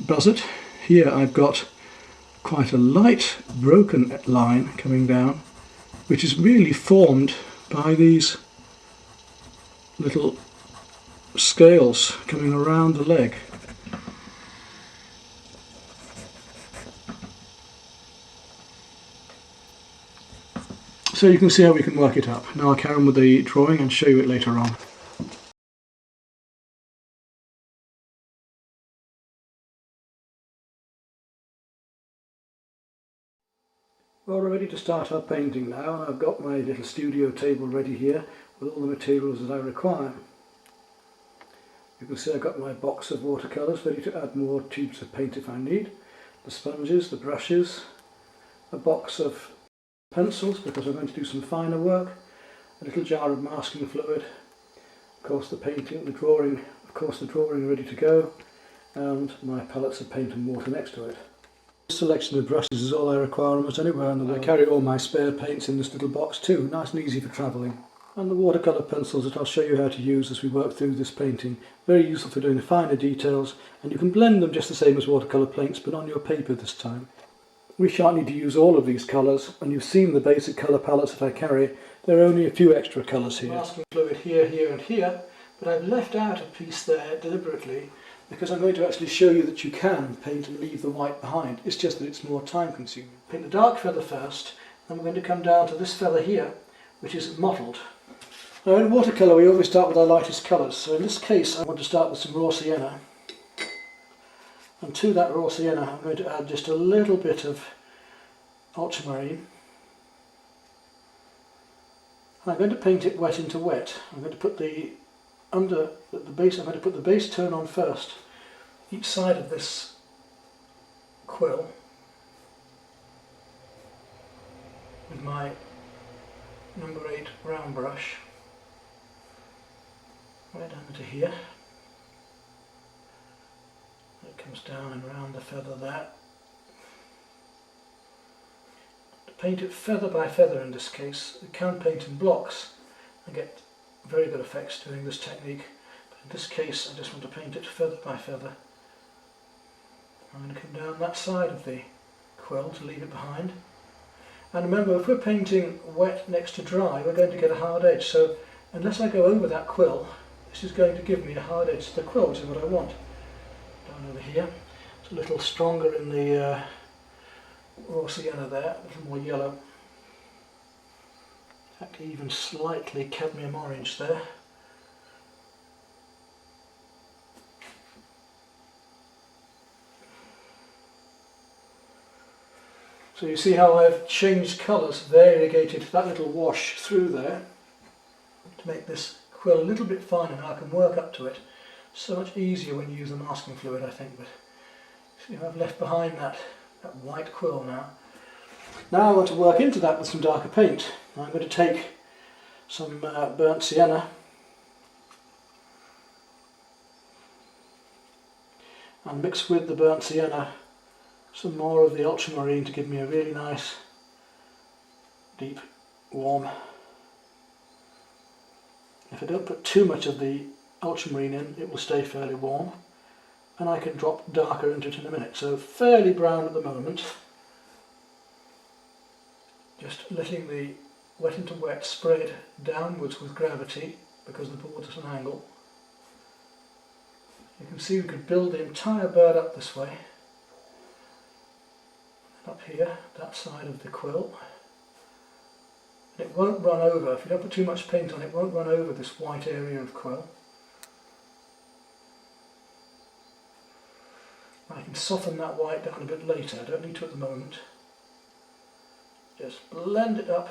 buzzard, here I've got quite a light broken line coming down, which is really formed by these little scales coming around the leg. So you can see how we can work it up. Now I'll carry on with the drawing and show you it later on. Well, we're ready to start our painting now, and I've got my little studio table ready here with all the materials that I require. You can see I've got my box of watercolours ready to add more tubes of paint if I need, the sponges, the brushes, a box of Pencils, because I'm going to do some finer work. A little jar of masking fluid, of course the painting, the drawing ready to go, and my palettes of paint and water next to it. This selection of brushes is all I require almost anywhere in the world. I carry all my spare paints in this little box too, nice and easy for travelling. And the watercolour pencils that I'll show you how to use as we work through this painting. Very useful for doing the finer details, and you can blend them just the same as watercolour paints, but on your paper this time. We shan't need to use all of these colours, and you've seen the basic colour palettes that I carry. There are only a few extra colours here. Masking fluid here, here and here, but I've left out a piece there deliberately because I'm going to actually show you that you can paint and leave the white behind. It's just that it's more time consuming. Paint the dark feather first, then we're going to come down to this feather here, which is mottled. Now in watercolour we always start with our lightest colours, so in this case I want to start with some raw sienna. And to that raw sienna I'm going to add just a little bit of ultramarine. I'm going to paint it wet into wet. I'm going to put the base tone on first, each side of this quill, with my number 8 round brush, right down to here. It comes down and round the feather there. To paint it feather by feather in this case, you can paint in blocks and get very good effects doing this technique, but in this case I just want to paint it feather by feather. I'm going to come down that side of the quill to leave it behind. And remember, if we're painting wet next to dry, we're going to get a hard edge, so unless I go over that quill, this is going to give me a hard edge to the quill, which is what I want. Down over here, it's a little stronger in the raw sienna there, a little more yellow. In fact, even slightly cadmium orange there. So you see how I've changed colours, variegated that little wash through there to make this quill a little bit finer. Now I can work up to it. So much easier when you use the masking fluid, I think. But see how I've left behind that white quill now. Now I want to work into that with some darker paint. I'm going to take some burnt sienna and mix with the burnt sienna some more of the ultramarine to give me a really nice, deep, warm. If I don't put too much of the ultramarine in, it will stay fairly warm, and I can drop darker into it in a minute. So fairly brown at the moment. Just letting the wet into wet spread downwards with gravity because the board's at an angle. You can see we could build the entire bird up this way. Up here, that side of the quill. And it won't run over, if you don't put too much paint on it, it won't run over this white area of quill. I can soften that white down a bit later, I don't need to at the moment. Just blend it up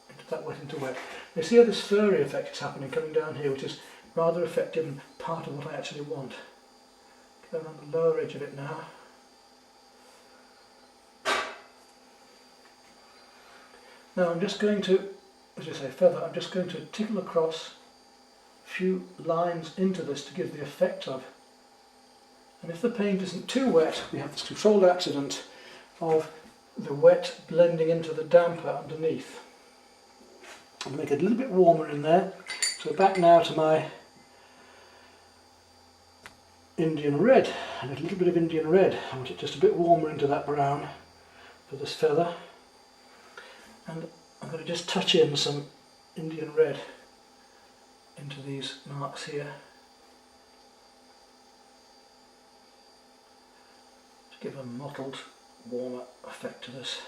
into that wet into wet. You see how this furry effect is happening coming down here, which is rather effective and part of what I actually want. Go around the lower edge of it now. Now I'm just going to, as you say, feather, I'm just going to tickle across a few lines into this to give the effect of. And if the paint isn't too wet, we have this controlled accident of the wet blending into the damper underneath. I'll make it a little bit warmer in there. So back now to my Indian red. I get a little bit of Indian red. I want it just a bit warmer into that brown for this feather. And I'm going to just touch in some Indian red into these marks here to give a mottled, warmer effect to this.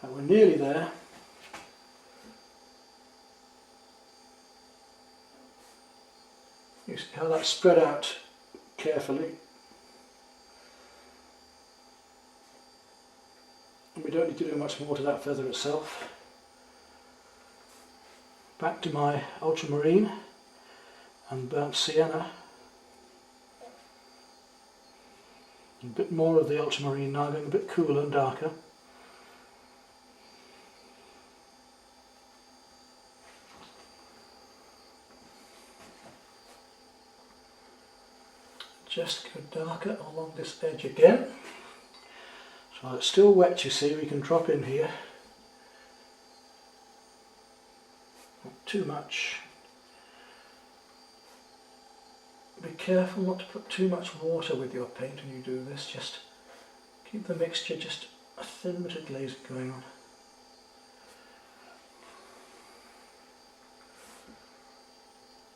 And we're nearly there. You see how that's spread out carefully. And we don't need to do much more to that feather itself. Back to my ultramarine and burnt sienna. A bit more of the ultramarine now, going a bit cooler and darker. just go darker along this edge again. So it's still wet, you see, we can drop in here. Not too much. Be careful not to put too much water with your paint when you do this, just keep the mixture just a thin bit of glazing going on.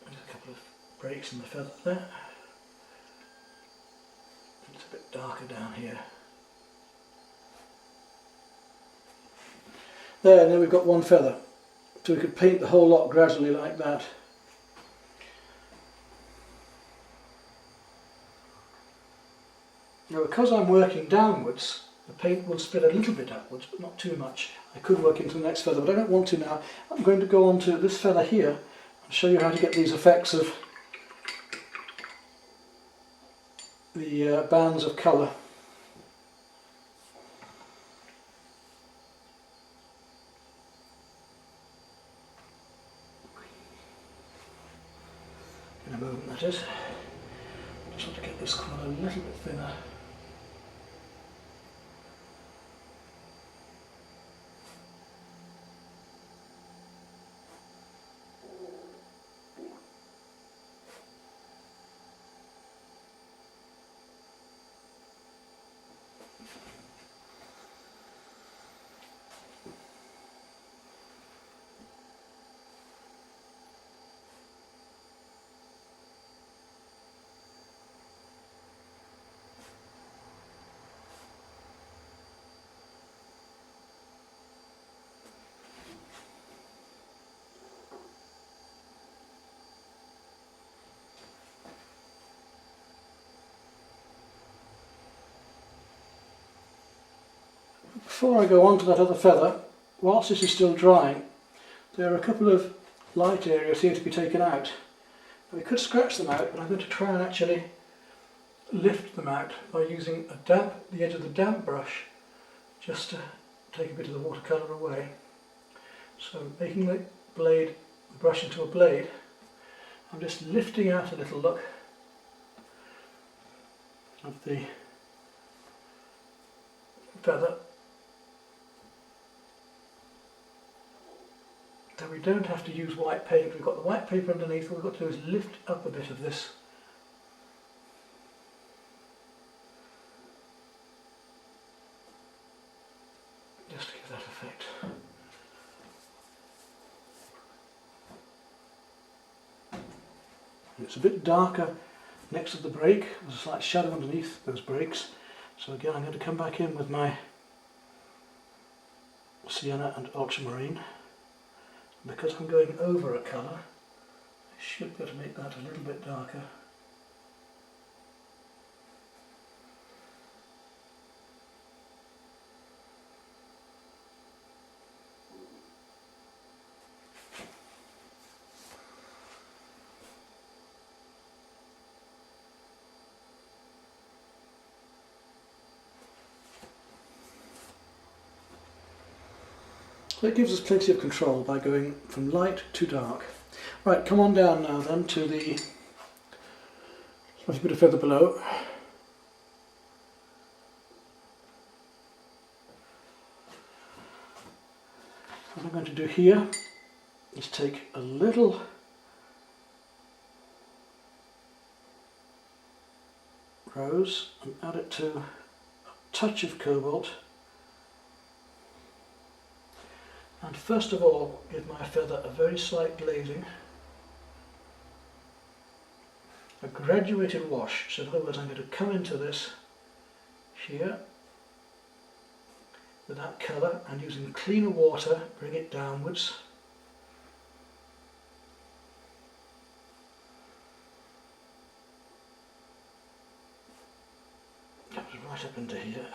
There's a couple of breaks in the feather there. It's a bit darker down here. There, now we've got one feather. So we could paint the whole lot gradually like that. Now because I'm working downwards, the paint will spread a little bit upwards, but not too much. I could work into the next feather, but I don't want to now. I'm going to go on to this feather here and show you how to get these effects of the bands of colour. In a moment, that is. Just want to get this colour a little bit thinner. Before I go on to that other feather, whilst this is still drying, there are a couple of light areas here to be taken out. Now, we could scratch them out, but I'm going to try and actually lift them out by using the edge of the damp brush just to take a bit of the watercolour away. So making the brush into a blade, I'm just lifting out a little look of the feather. So we don't have to use white paint, we've got the white paper underneath, all we've got to do is lift up a bit of this. Just to give that effect. And it's a bit darker next to the break, there's a slight shadow underneath those breaks. So again I'm going to come back in with my sienna and ultramarine. Because I'm going over a colour, I should be able to make that a little bit darker. So it gives us plenty of control by going from light to dark. Right, come on down now then to the slightly bit of feather below. What I'm going to do here is take a little rose and add it to a touch of cobalt. And first of all, give my feather a very slight glazing, a graduated wash. So in other words, I'm going to come into this here with that colour and using cleaner water, bring it downwards. That was right up into here.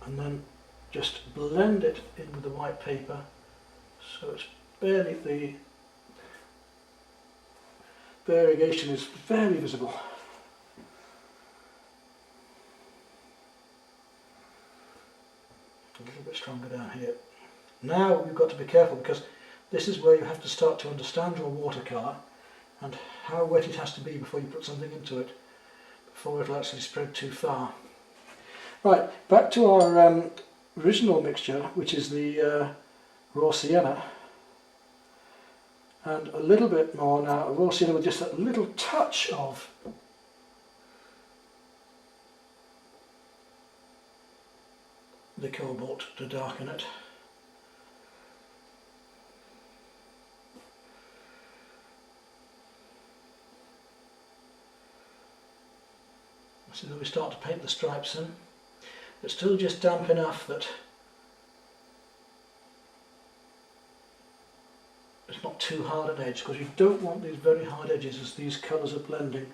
And then just blend it in with the white paper so it's barely, the variegation is very visible. A little bit stronger down here. Now we've got to be careful because this is where you have to start to understand your watercolour and how wet it has to be before you put something into it, before it'll actually spread too far. Right, back to our original mixture, which is the raw sienna, and a little bit more now, raw sienna with just a little touch of the cobalt to darken it. So that we start to paint the stripes in. It's still just damp enough that it's not too hard an edge, because you don't want these very hard edges as these colours are blending.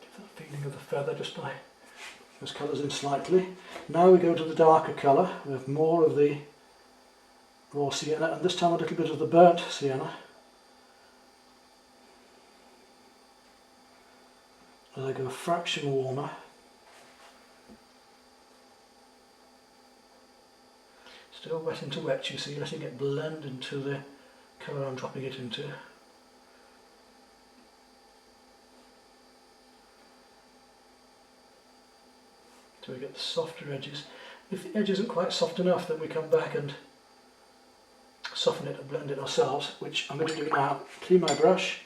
Give that feeling of the feather just by those colours in slightly. Now we go to the darker colour with more of the raw sienna, and this time a little bit of the burnt sienna. As I go a fraction warmer. Still wet into wet, you see, letting it blend into the colour I'm dropping it into. So we get the softer edges. If the edge isn't quite soft enough, then we come back and soften it and blend it ourselves, which I'm going to do now. Clean my brush,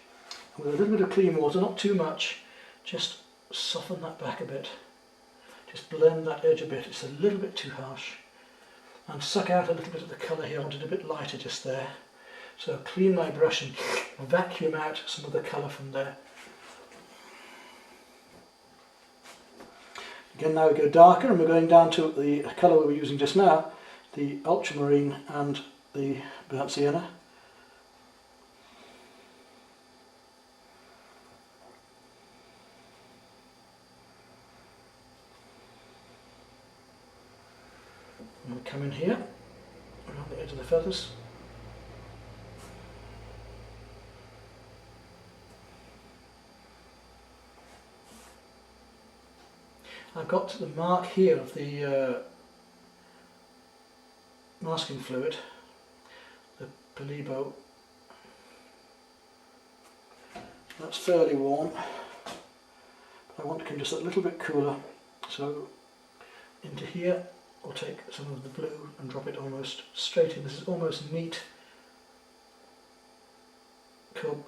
and with a little bit of clean water, not too much, just soften that back a bit. Just blend that edge a bit, it's a little bit too harsh. And suck out a little bit of the colour here. I want it a bit lighter just there. So clean my brush and vacuum out some of the colour from there. Again, now we go darker, and we're going down to the colour we were using just now, the ultramarine and the burnt sienna. And we come in here, around the edge of the feathers. I've got the mark here of the masking fluid, the Polebo. That's fairly warm, but I want to come just a little bit cooler. So into here, I'll take some of the blue and drop it almost straight in. This is almost neat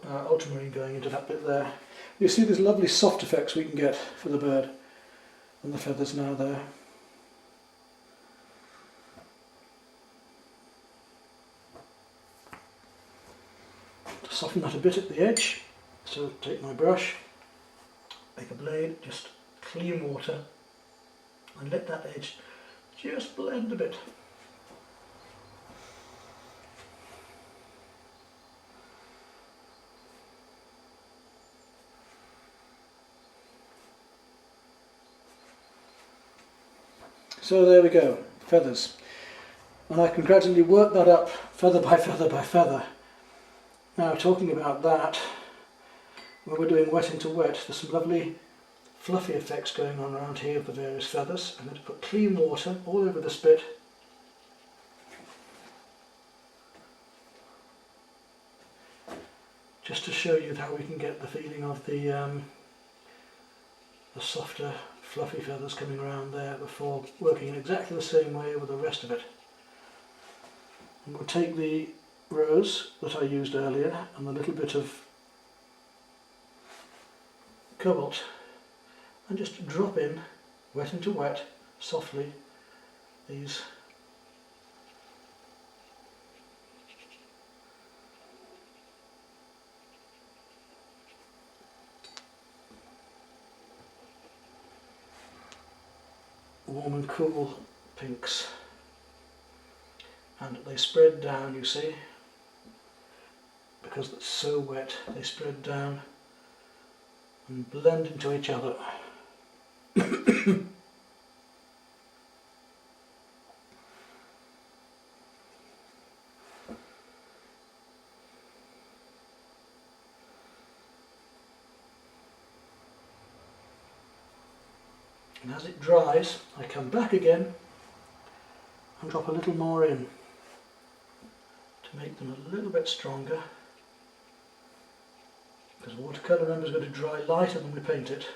ultramarine going into that bit there. You see these lovely soft effects we can get for the bird, and the feathers now there. To soften that a bit at the edge, so take my brush, make a blade, just clean water, and let that edge just blend a bit. So there we go, feathers. And I can gradually work that up feather by feather by feather. Now, talking about that, when we're doing wet into wet, there's some lovely fluffy effects going on around here of the various feathers. I'm going to put clean water all over this bit. Just to show you how we can get the feeling of the softer, fluffy feathers coming around there before working in exactly the same way with the rest of it. I'm going to take the rose that I used earlier and a little bit of cobalt and just drop in, wet into wet, softly, these warm and cool pinks, and they spread down, you see, because it's so wet, they spread down and blend into each other. And as it dries, I come back again and drop a little more in to make them a little bit stronger, because watercolour, remember, is going to dry lighter than we paint it.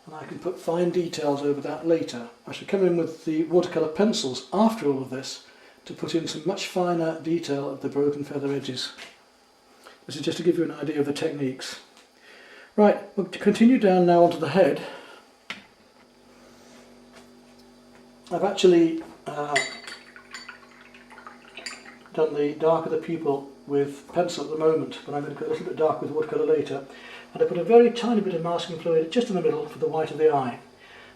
And I can put fine details over that later. I should come in with the watercolour pencils after all of this to put in some much finer detail of the broken feather edges. This is just to give you an idea of the techniques. Right, we'll continue down now onto the head. I've actually done the dark of the pupil with pencil at the moment, but I'm going to go a little bit dark with watercolour later. And I put a very tiny bit of masking fluid just in the middle for the white of the eye.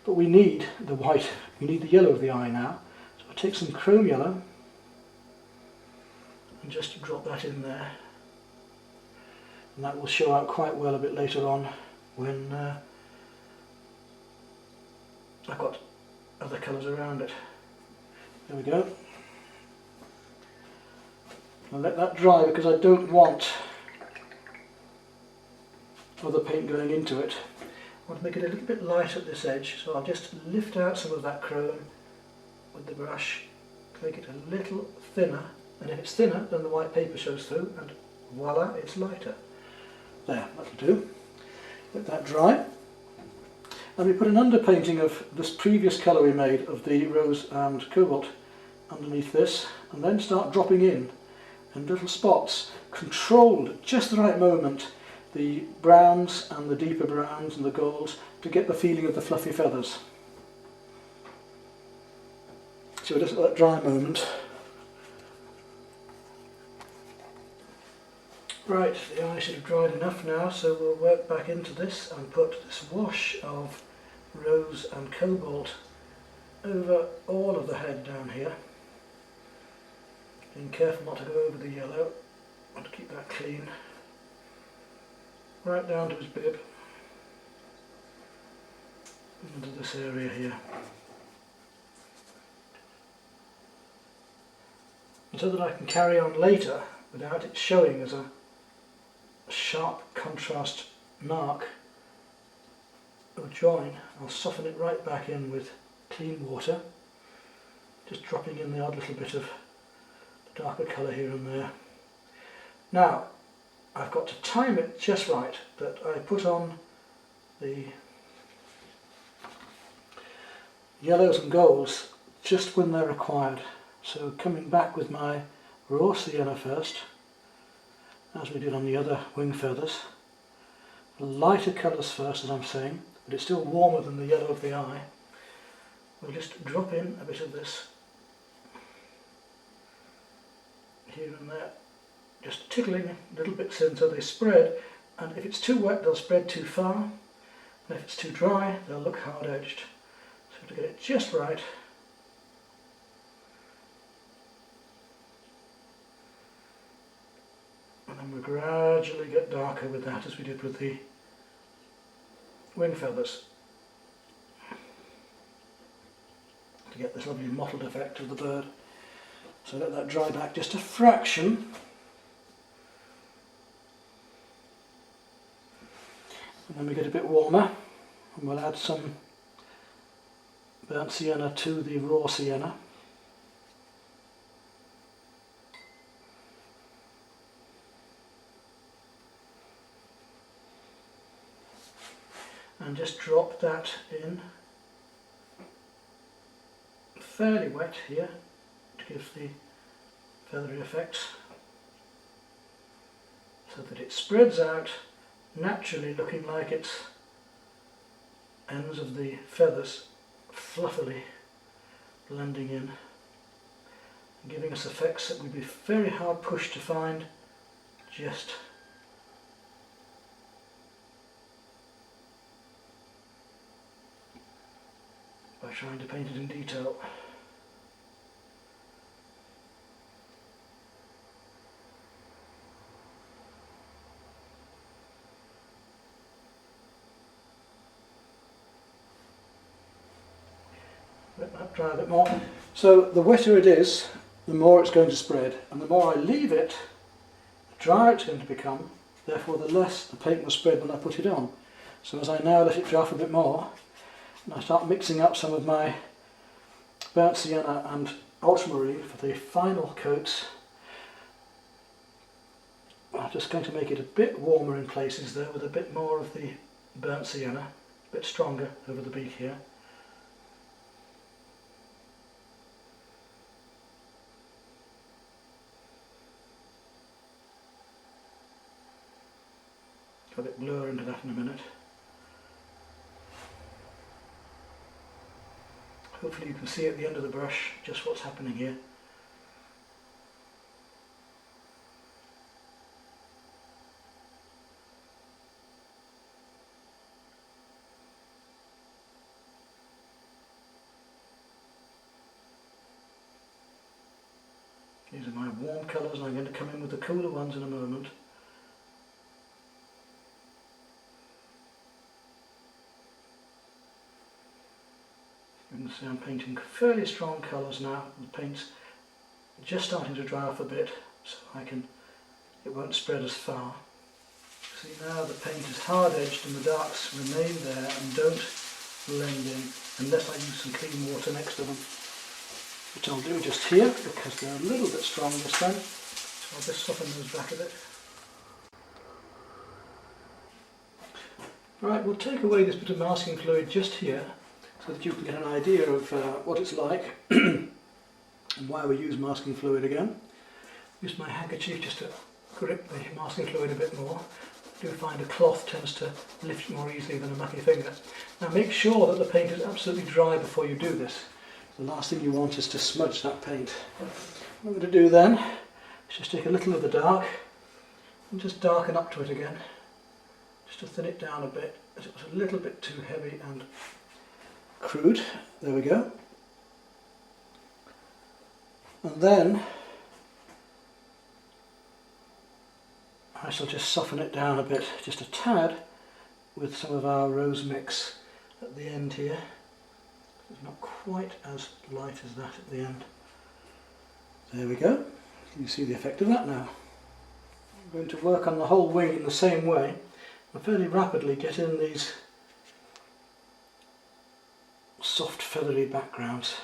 But we need the white, we need the yellow of the eye now. So I'll take some chrome yellow and just drop that in there. And that will show out quite well a bit later on when I've got other colours around it. There we go. I'll let that dry because I don't want other paint going into it. I want to make it a little bit light at this edge, so I'll just lift out some of that chrome with the brush to make it a little thinner, and if it's thinner then the white paper shows through and voila, it's lighter. There, that'll do. Let that dry. And we put an underpainting of this previous colour we made of the rose and cobalt underneath this, and then start dropping in little spots, controlled at just the right moment, the browns and the deeper browns and the golds, to get the feeling of the fluffy feathers. So just at that dry moment. Right, the eye should have dried enough now, so we'll work back into this and put this wash of rose and cobalt over all of the head down here. Being careful not to go over the yellow, I want to keep that clean. Right down to his bib, into this area here. And so that I can carry on later without it showing as a sharp contrast mark or join, I'll soften it right back in with clean water, just dropping in the odd little bit of darker colour here and there. Now I've got to time it just right, that I put on the yellows and golds just when they're required. So coming back with my raw sienna first, as we did on the other wing feathers. Lighter colours first, as I'm saying, but it's still warmer than the yellow of the eye. We'll just drop in a bit of this here and there, just tickling little bits in so they spread, and if it's too wet they'll spread too far, and if it's too dry they'll look hard edged. So to get it just right, and then we'll gradually get darker with that as we did with the wing feathers, to get this lovely mottled effect of the bird. So let that dry back just a fraction. And then we get a bit warmer and we'll add some burnt sienna to the raw sienna. And just drop that in fairly wet here to give the feathery effects, so that it spreads out naturally, looking like its ends of the feathers fluffily blending in, and giving us effects that we'd be very hard pushed to find just by trying to paint it in detail. Let that dry a bit more. So the wetter it is, the more it's going to spread, and the more I leave it, the drier it's going to become, therefore the less the paint will spread when I put it on. So as I now let it dry for a bit more, and I start mixing up some of my burnt sienna and ultramarine for the final coats, I'm just going to make it a bit warmer in places there with a bit more of the burnt sienna, a bit stronger over the beak here. Got it blur into that in a minute. Hopefully you can see at the end of the brush just what's happening here. These are my warm colours, and I'm going to come in with the cooler ones in a moment. You can see I'm painting fairly strong colours now. The paint's just starting to dry off a bit, so it won't spread as far. See, now the paint is hard edged and the darks remain there and don't blend in unless I use some clean water next to them, which I'll do just here because they're a little bit strong this time. So I'll just soften those back a bit. Right, we'll take away this bit of masking fluid just here so that you can get an idea of what it's like and why we use masking fluid again. Use my handkerchief just to grip the masking fluid a bit more. I do find a cloth tends to lift more easily than a mucky finger. Now make sure that the paint is absolutely dry before you do this. The last thing you want is to smudge that paint. What I'm going to do then is just take a little of the dark and just darken up to it again, just to thin it down a bit, as it was a little bit too heavy and crude. There we go. And then I shall just soften it down a bit, just a tad, with some of our rose mix at the end here. It's not quite as light as that at the end. There we go. You can see the effect of that now. I'm going to work on the whole wing in the same way and fairly rapidly get in these soft feathery backgrounds.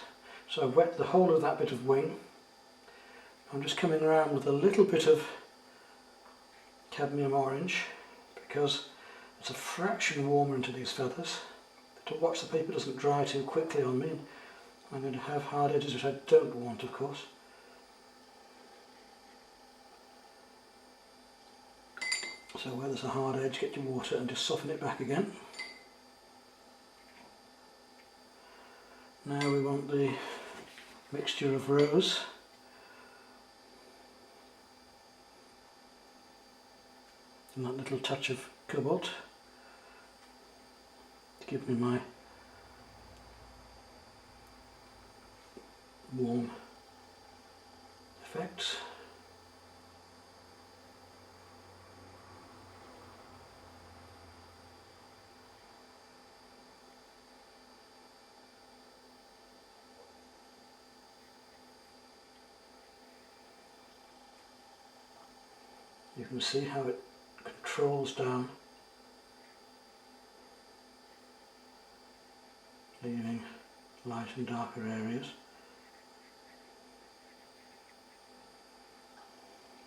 So I've wet the whole of that bit of wing. I'm just coming around with a little bit of cadmium orange because it's a fraction warmer into these feathers. To watch the paper doesn't dry too quickly on me. I'm going to have hard edges, which I don't want, of course. So where there's a hard edge, get your water and just soften it back again. Now we want the mixture of rose and that little touch of cobalt to give me my warm effects. You can see how it controls down, leaving light and darker areas.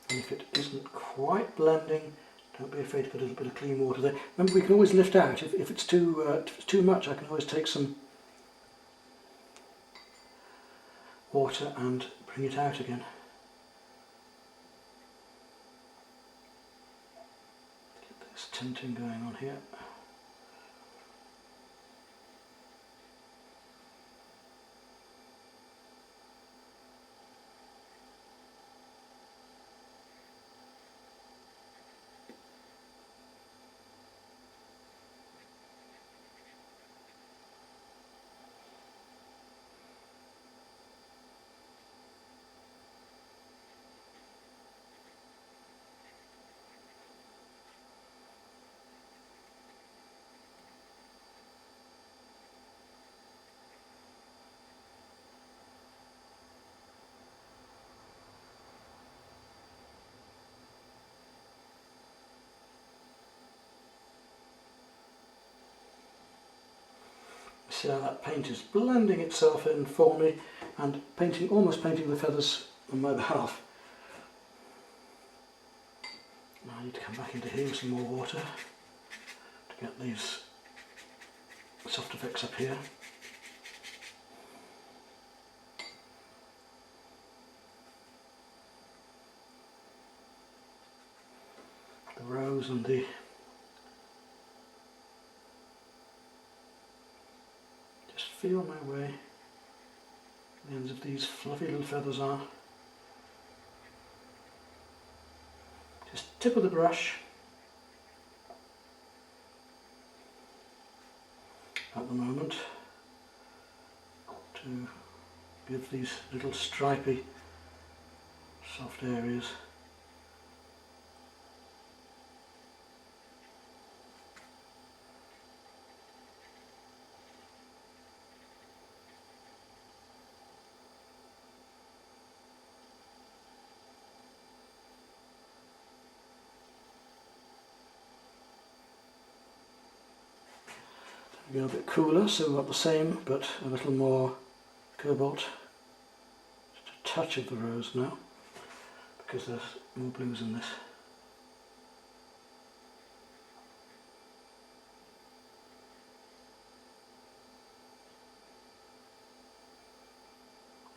And if it isn't quite blending, don't be afraid to put a little bit of clean water there. Remember, we can always lift out. If it's too much, I can always take some water and bring it out again. Get this tinting going on here. See how that paint is blending itself in for me and almost painting the feathers on my behalf. Now I need to come back into here with some more water to get these soft effects up here. The rose and the feel my way. The ends of these fluffy little feathers are. Just tip of the brush at the moment to give these little stripy soft areas. Go a bit cooler, so we've got the same but a little more cobalt. Just a touch of the rose now, because there's more blues in this.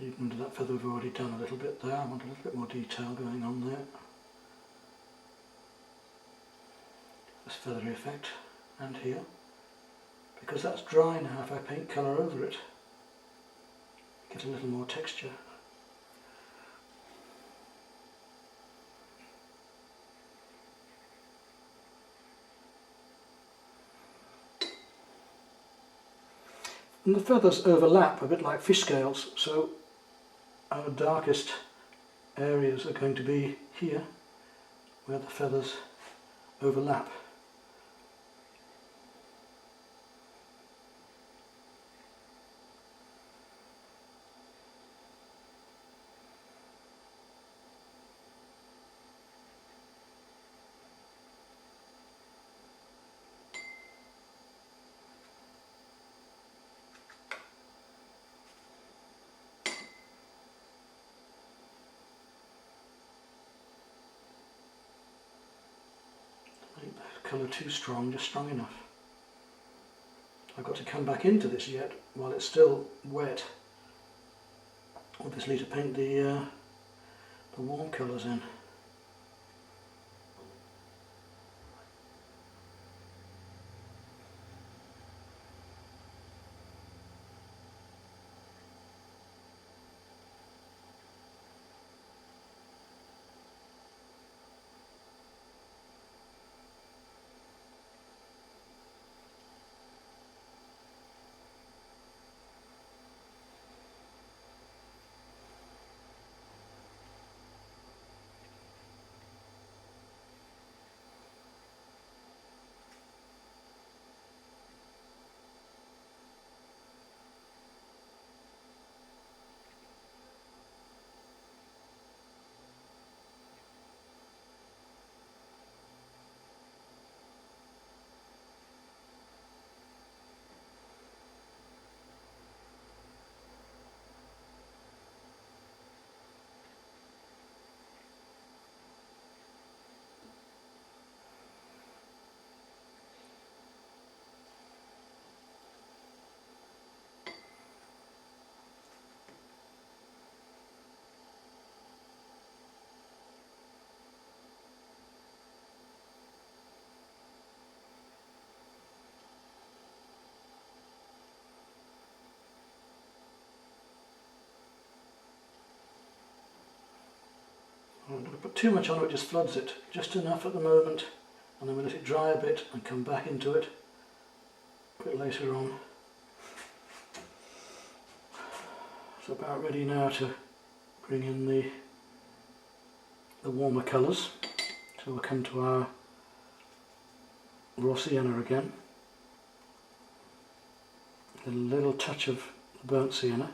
Even under that feather we've already done a little bit there. I want a little bit more detail going on there. This feathery effect, and here. Because that's dry now, if I paint colour over it, get a little more texture. And the feathers overlap a bit like fish scales, so our darkest areas are going to be here, where the feathers overlap. Make that colour too strong, just strong enough. I've got to come back into this yet while it's still wet, obviously, to paint the warm colours in. I'm not going to put too much on it, just floods it. Just enough at the moment, and then we'll let it dry a bit and come back into it a bit later on. It's about ready now to bring in the warmer colours. So we'll come to our raw sienna again. A little touch of the burnt sienna.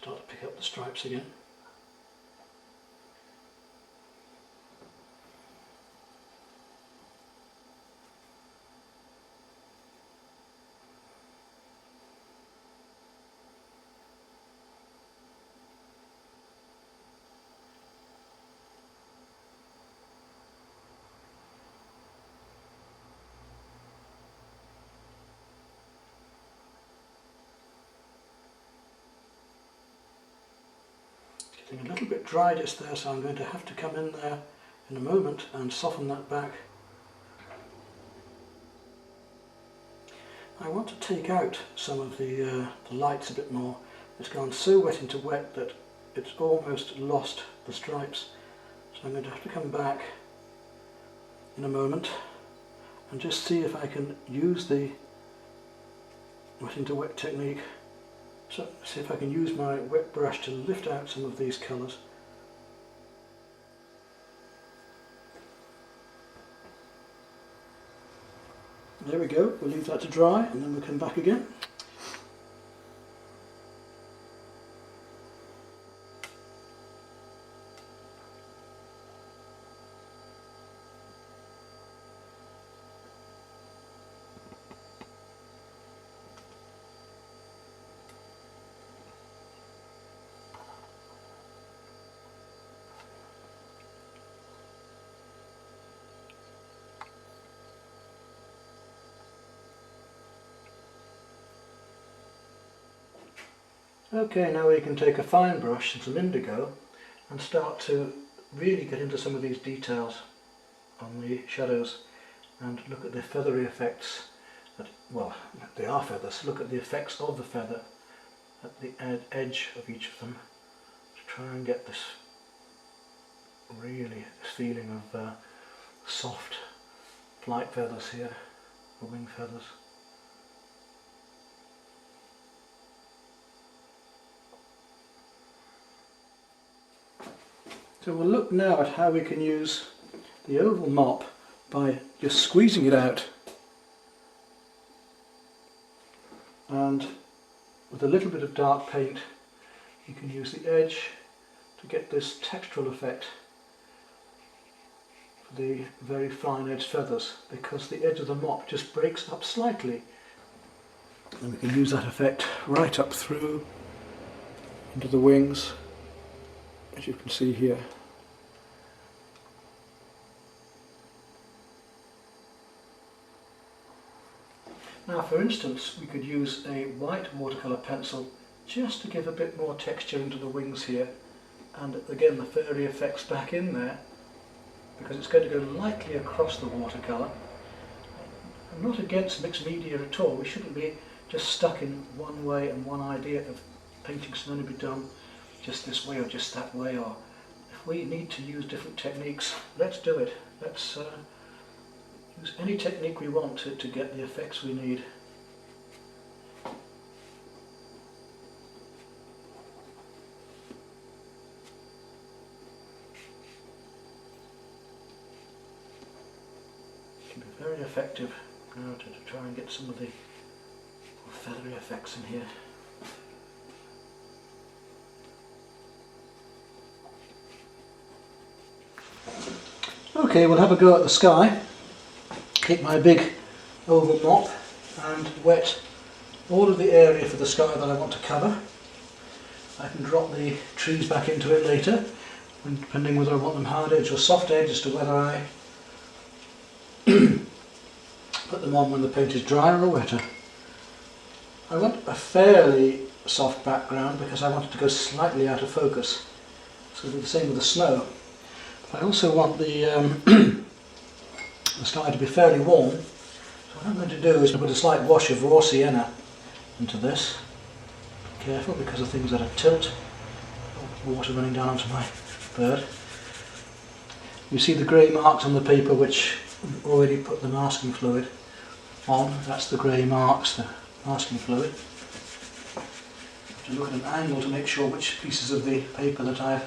start to pick up the stripes again. Getting a little bit dry just there, so I'm going to have to come in there in a moment and soften that back. I want to take out some of the lights a bit more. It's gone so wet into wet that it's almost lost the stripes. So I'm going to have to come back in a moment and just see if I can use the wet into wet technique. So see if I can use my wet brush to lift out some of these colours. There we go, we'll leave that to dry and then we'll come back again. Okay, now we can take a fine brush and some indigo and start to really get into some of these details on the shadows and look at the feathery effects. Well, they are feathers. Look at the effects of the feather at the edge of each of them to try and get this feeling of soft flight feathers here, the wing feathers. So we'll look now at how we can use the oval mop by just squeezing it out and with a little bit of dark paint you can use the edge to get this textural effect for the very fine edged feathers, because the edge of the mop just breaks up slightly, and we can use that effect right up through into the wings, as you can see here. Now, for instance, we could use a white watercolour pencil just to give a bit more texture into the wings here, and again the fairy effects back in there, because it's going to go lightly across the watercolour. I'm not against mixed media at all. We shouldn't be just stuck in one way and one idea of painting can only be done just this way or just that way, or if we need to use different techniques, let's do it. Let's use any technique we want to get the effects we need. It can be very effective now to try and get some of the feathery effects in here. Okay, we'll have a go at the sky. Take my big oval mop and wet all of the area for the sky that I want to cover. I can drop the trees back into it later, depending whether I want them hard edge or soft edge, as to whether I put them on when the paint is drier or wetter. I want a fairly soft background because I want it to go slightly out of focus. It's going to be the same with the snow. But I also want the sky to be fairly warm. So what I'm going to do is put a slight wash of raw sienna into this. Be careful because of things that are tilt. Water running down onto my bird. You see the grey marks on the paper which we've already put the masking fluid on. That's the grey marks, the masking fluid. To look at an angle to make sure which pieces of the paper that I've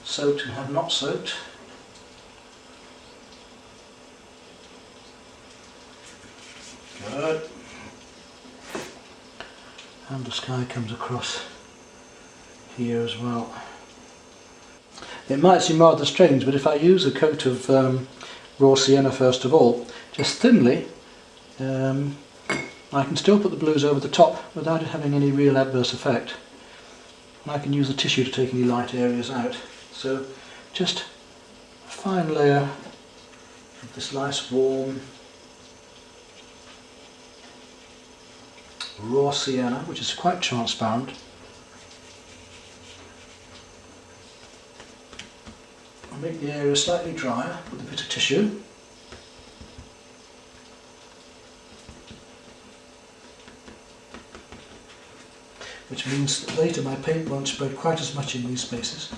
soaked and have not soaked. Good. And the sky comes across here as well. It might seem rather strange, but if I use a coat of raw sienna first of all, just thinly, I can still put the blues over the top without it having any real adverse effect. And I can use the tissue to take any light areas out. So just a fine layer of this nice warm raw sienna, which is quite transparent. I'll make the area slightly drier with a bit of tissue. Which means that later my paint won't spread quite as much in these spaces.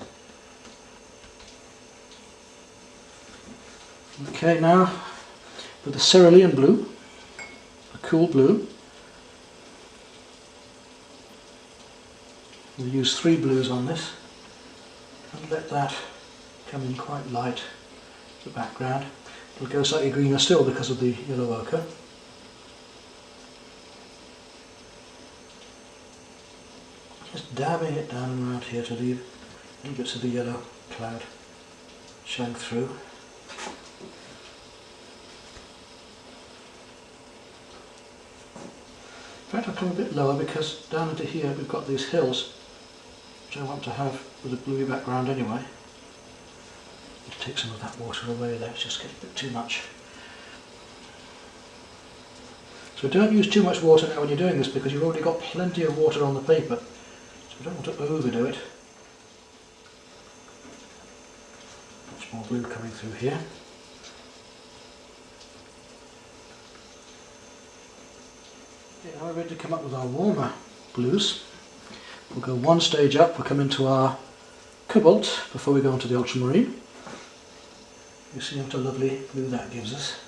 Okay, now with the cerulean blue, a cool blue, we'll use 3 blues on this and let that come in quite light to the background. It'll go slightly greener still because of the yellow ochre. Just dabbing it down and around here to leave any bits of the yellow cloud showing through. In fact, I'll come a bit lower because down into here we've got these hills which I want to have with a bluey background anyway. To take some of that water away there, it's just getting a bit too much. So don't use too much water now when you're doing this because you've already got plenty of water on the paper. So we don't want to overdo it. Much more blue coming through here. Okay, now we're ready to come up with our warmer blues. We'll go one stage up, we'll come into our cobalt before we go into the ultramarine. You see what a lovely blue that gives us.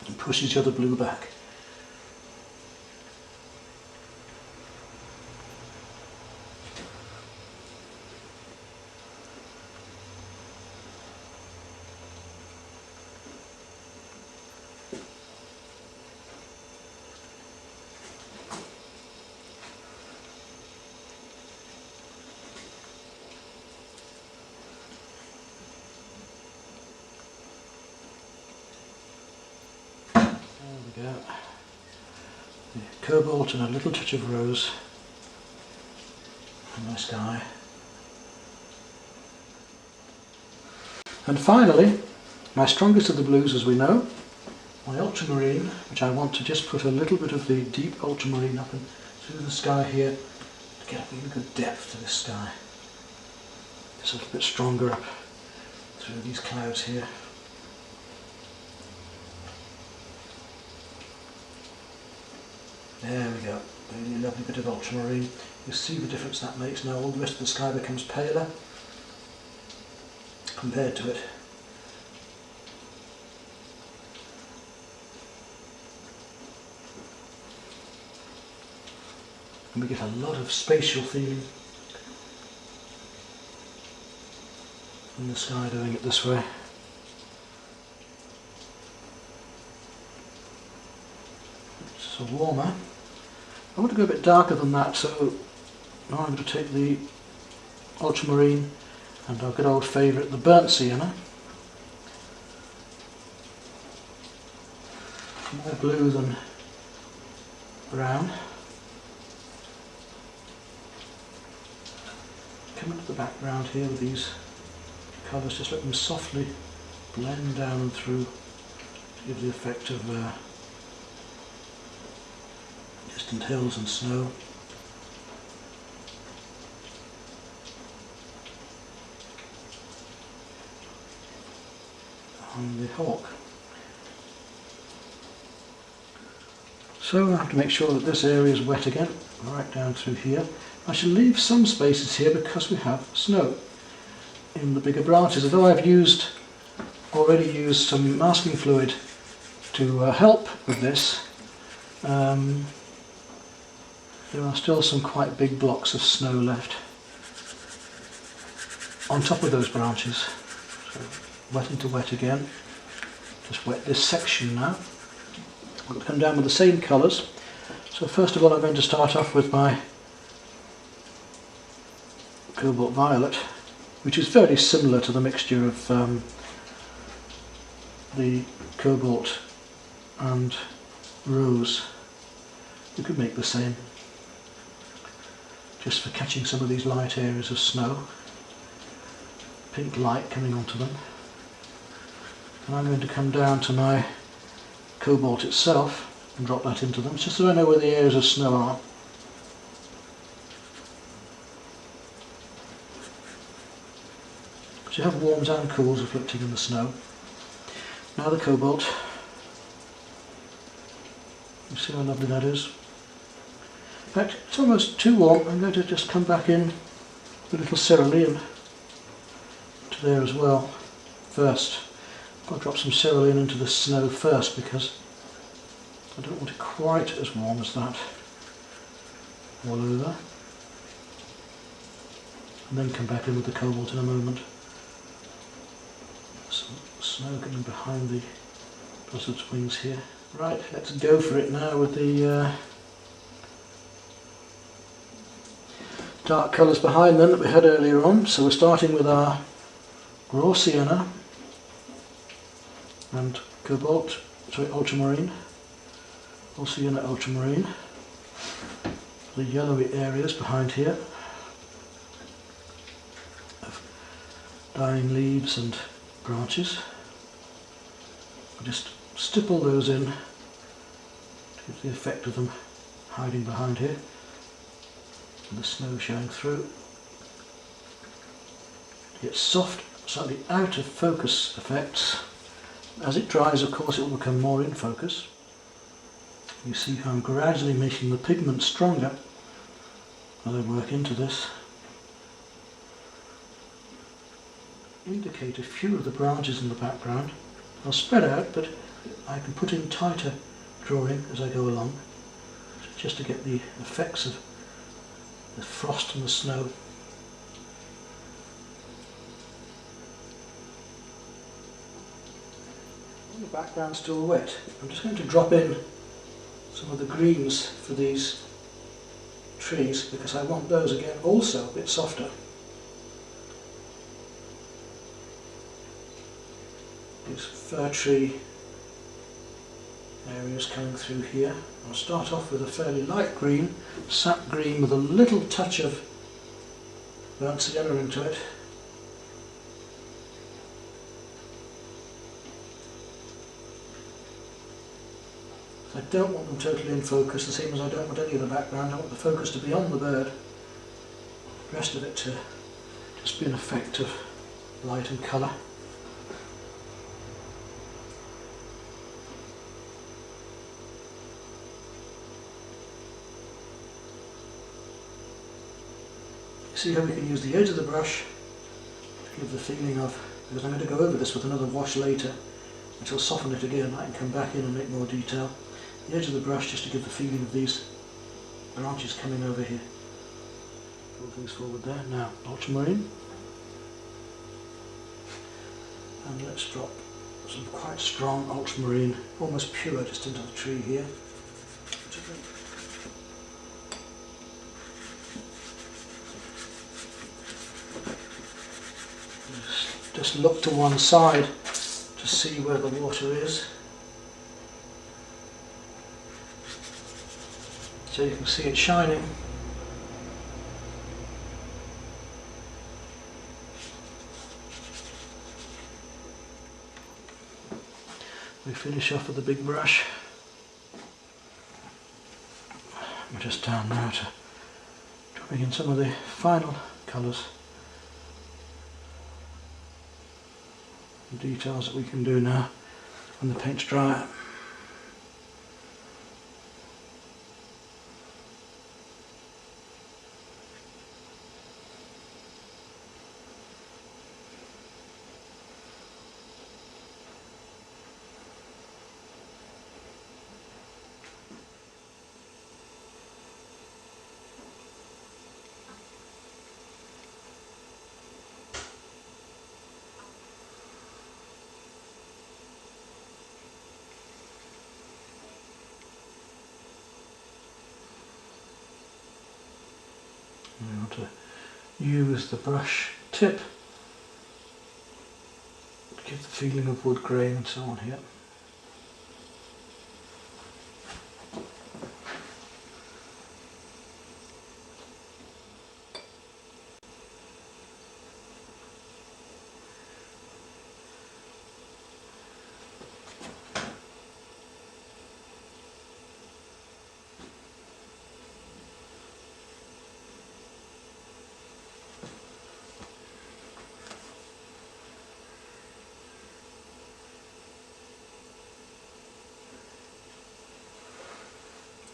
And pushes the other blue back. There we go. The cobalt and a little touch of rose in my sky. And finally, my strongest of the blues, as we know, my ultramarine, which I want to just put a little bit of the deep ultramarine up and through the sky here to get a really good depth to this sky. Just a little bit stronger up through these clouds here. There we go, really lovely bit of ultramarine. You see the difference that makes now. All the rest of the sky becomes paler compared to it. And we get a lot of spatial feeling in the sky doing it this way. So warmer. I want to go a bit darker than that, so now I'm going to take the ultramarine and our good old favourite, the burnt sienna. More blue than brown. Come into the background here with these colours, just let them softly blend down through to give the effect of distant hills and snow. On the hawk. So I have to make sure that this area is wet again, right down through here. I shall leave some spaces here because we have snow in the bigger branches, although I've already used some masking fluid to help with this. There are still some quite big blocks of snow left on top of those branches. So wet into wet again. Just wet this section now. I'm going to come down with the same colours. So first of all I'm going to start off with my cobalt violet, which is very similar to the mixture of the cobalt and rose. You could make the same, just for catching some of these light areas of snow. Pink light coming onto them. And I'm going to come down to my cobalt itself and drop that into them, just so I know where the areas of snow are. So you have warms and cools reflecting in the snow. Now the cobalt. You see how lovely that is. In fact, it's almost too warm. I'm going to just come back in with a little cerulean to there as well first. I'll drop some cerulean into the snow first because I don't want it quite as warm as that all over. And then come back in with the cobalt in a moment. Some snow coming behind the buzzard's wings here. Right, let's go for it now with the dark colours behind them that we had earlier on. So we're starting with our raw sienna and cobalt, sorry, ultramarine, raw sienna ultramarine, the yellowy areas behind here of dying leaves and branches. I'll just stipple those in to give the effect of them hiding behind here and the snow showing through. To get soft, slightly out of focus effects. As it dries, of course, it will become more in focus. You see how I'm gradually making the pigment stronger as I work into this. Indicate a few of the branches in the background. I'll spread out, but I can put in tighter drawing as I go along, just to get the effects of the frost and the snow. The background's still wet. I'm just going to drop in some of the greens for these trees because I want those again also a bit softer. These fir tree areas coming through here. I'll start off with a fairly light green, sap green with a little touch of burnt sienna into it. I don't want them totally in focus, the same as I don't want any of the background. I want the focus to be on the bird, the rest of it to just be an effect of light and colour. See how we can use the edge of the brush to give the feeling of, because I'm going to go over this with another wash later, which will soften it again. I can come back in and make more detail. The edge of the brush just to give the feeling of these branches coming over here. Pull things forward there. Now, ultramarine. And let's drop some quite strong ultramarine, almost pure, just into the tree here. Just look to one side to see where the water is. So you can see it shining. We finish off with the big brush. We're just down now to dropping in some of the final colours. The details that we can do now when the paint's dry. to use the brush tip to give the feeling of wood grain and so on here.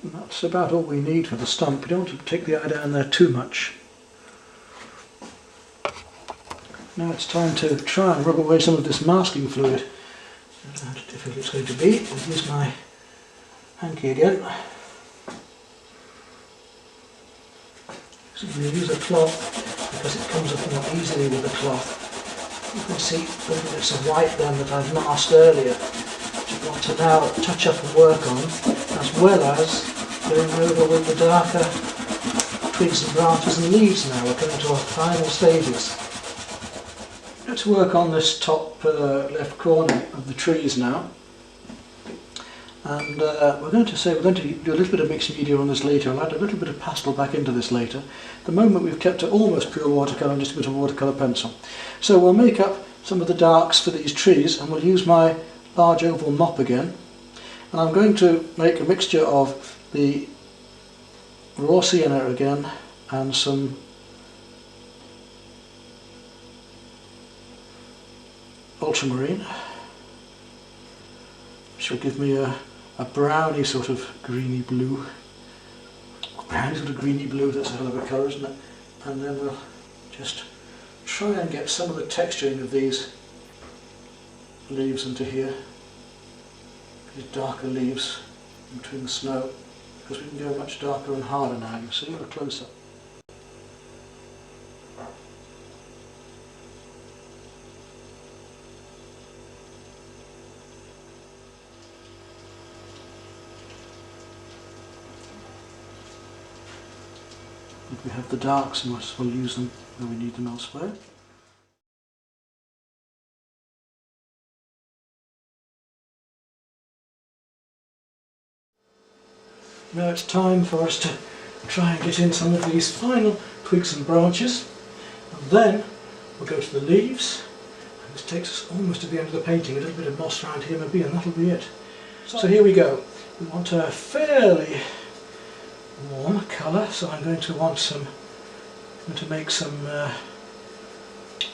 And that's about all we need for the stump. We don't want to take the eye down there too much. Now it's time to try and rub away some of this masking fluid. I don't know how difficult it's going to be. I'll use my hanky again. So I'm going to use a cloth because it comes up more easily with a cloth. You can see little bits of white then that I've masked earlier, which I want to now touch up and work on, as well as going over with the darker twigs and branches and leaves now. We're coming to our final stages. Let's work on this top left corner of the trees now. And we're going to do a little bit of mixed media on this later. I'll add a little bit of pastel back into this later. At the moment we've kept it almost pure watercolour and just a bit of watercolour pencil. So we'll make up some of the darks for these trees, and we'll use my large oval mop again. And I'm going to make a mixture of the raw sienna again and some ultramarine, which will give me a browny sort of greeny blue. Browny sort of greeny blue, that's a hell of a colour, isn't it? And then we'll just try and get some of the texturing of these leaves into here. These darker leaves between the snow, because we can go much darker and harder now, you see, a close up. If we have the darks, we might as well use them where we need them elsewhere. Now it's time for us to try and get in some of these final twigs and branches, and then we'll go to the leaves, and this takes us almost to the end of the painting. A little bit of moss around here maybe, and that'll be it. So here we go. We want a fairly warm colour, so I'm going to make some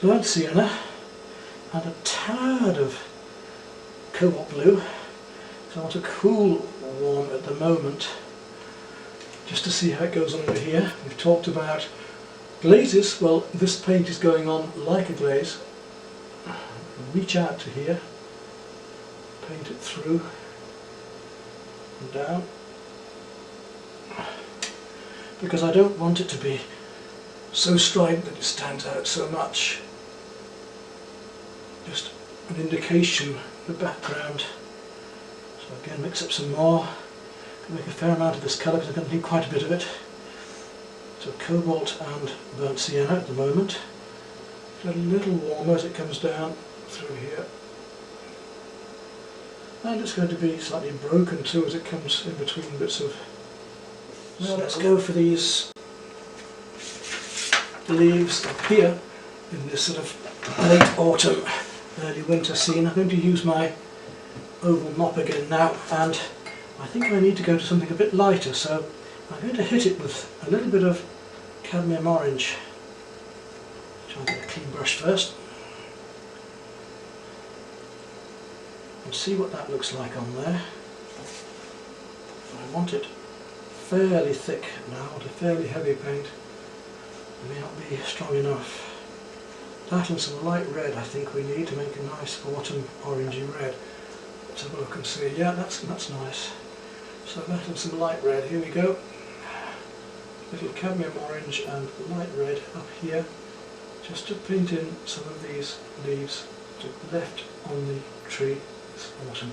burnt sienna and a tad of cobalt blue. So I want a cool warm at the moment, just to see how it goes on over here. We've talked about glazes. Well, this paint is going on like a glaze. Reach out to here, paint it through and down, because I don't want it to be so strident that it stands out so much. Just an indication of the background. So again, mix up some more. Make a fair amount of this colour because I'm going to need quite a bit of it. So cobalt and burnt sienna at the moment. Get a little warmer as it comes down through here. And it's going to be slightly broken too as it comes in between bits of... Now let's go for these leaves up here in this sort of late autumn, early winter scene. I'm going to use my oval mop again now, and I think I need to go to something a bit lighter, so I'm going to hit it with a little bit of cadmium orange. Try and get a clean brush first and see what that looks like on there. I want it fairly thick now, I want a fairly heavy paint. It may not be strong enough. That and some light red I think we need to make a nice autumn orangey red. Let's have a look and see. Yeah, that's nice. So that and some light red. Here we go. Little cadmium orange and light red up here, just to paint in some of these leaves to left on the tree this autumn.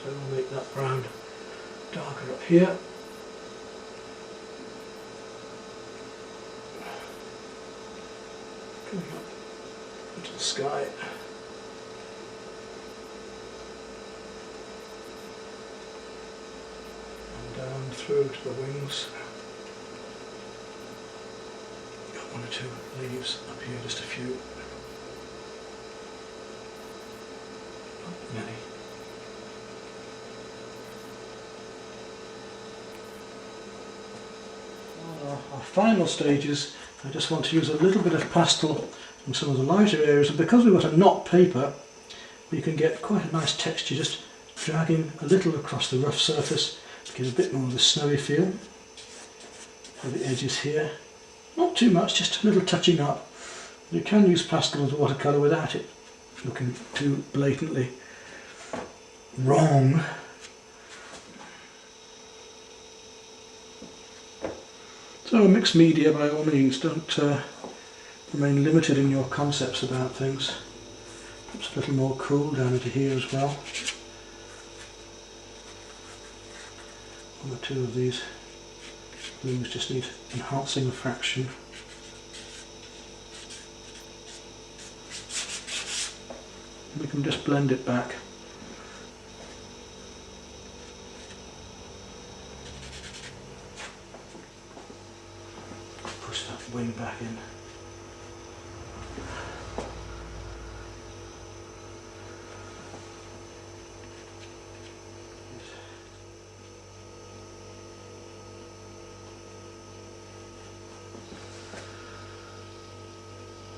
So we'll make that brown darker up here. Coming up into the sky. And down through to the wings. Got one or two leaves up here, just a few. Not many. Our final stages, I just want to use a little bit of pastel in some of the lighter areas, and because we've got a knot paper we can get quite a nice texture just dragging a little across the rough surface to get a bit more of the snowy feel for the edges here. Not too much, just a little touching up. You can use pastel as watercolour without it looking too blatantly wrong. So mixed media by all means, don't remain limited in your concepts about things. Perhaps a little more cool down into here as well. One or two of these blues just need enhancing a fraction. We can just blend it back. Push that wing back in.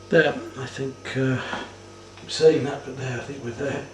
There, I think, keep saying that, but there, I think we're there.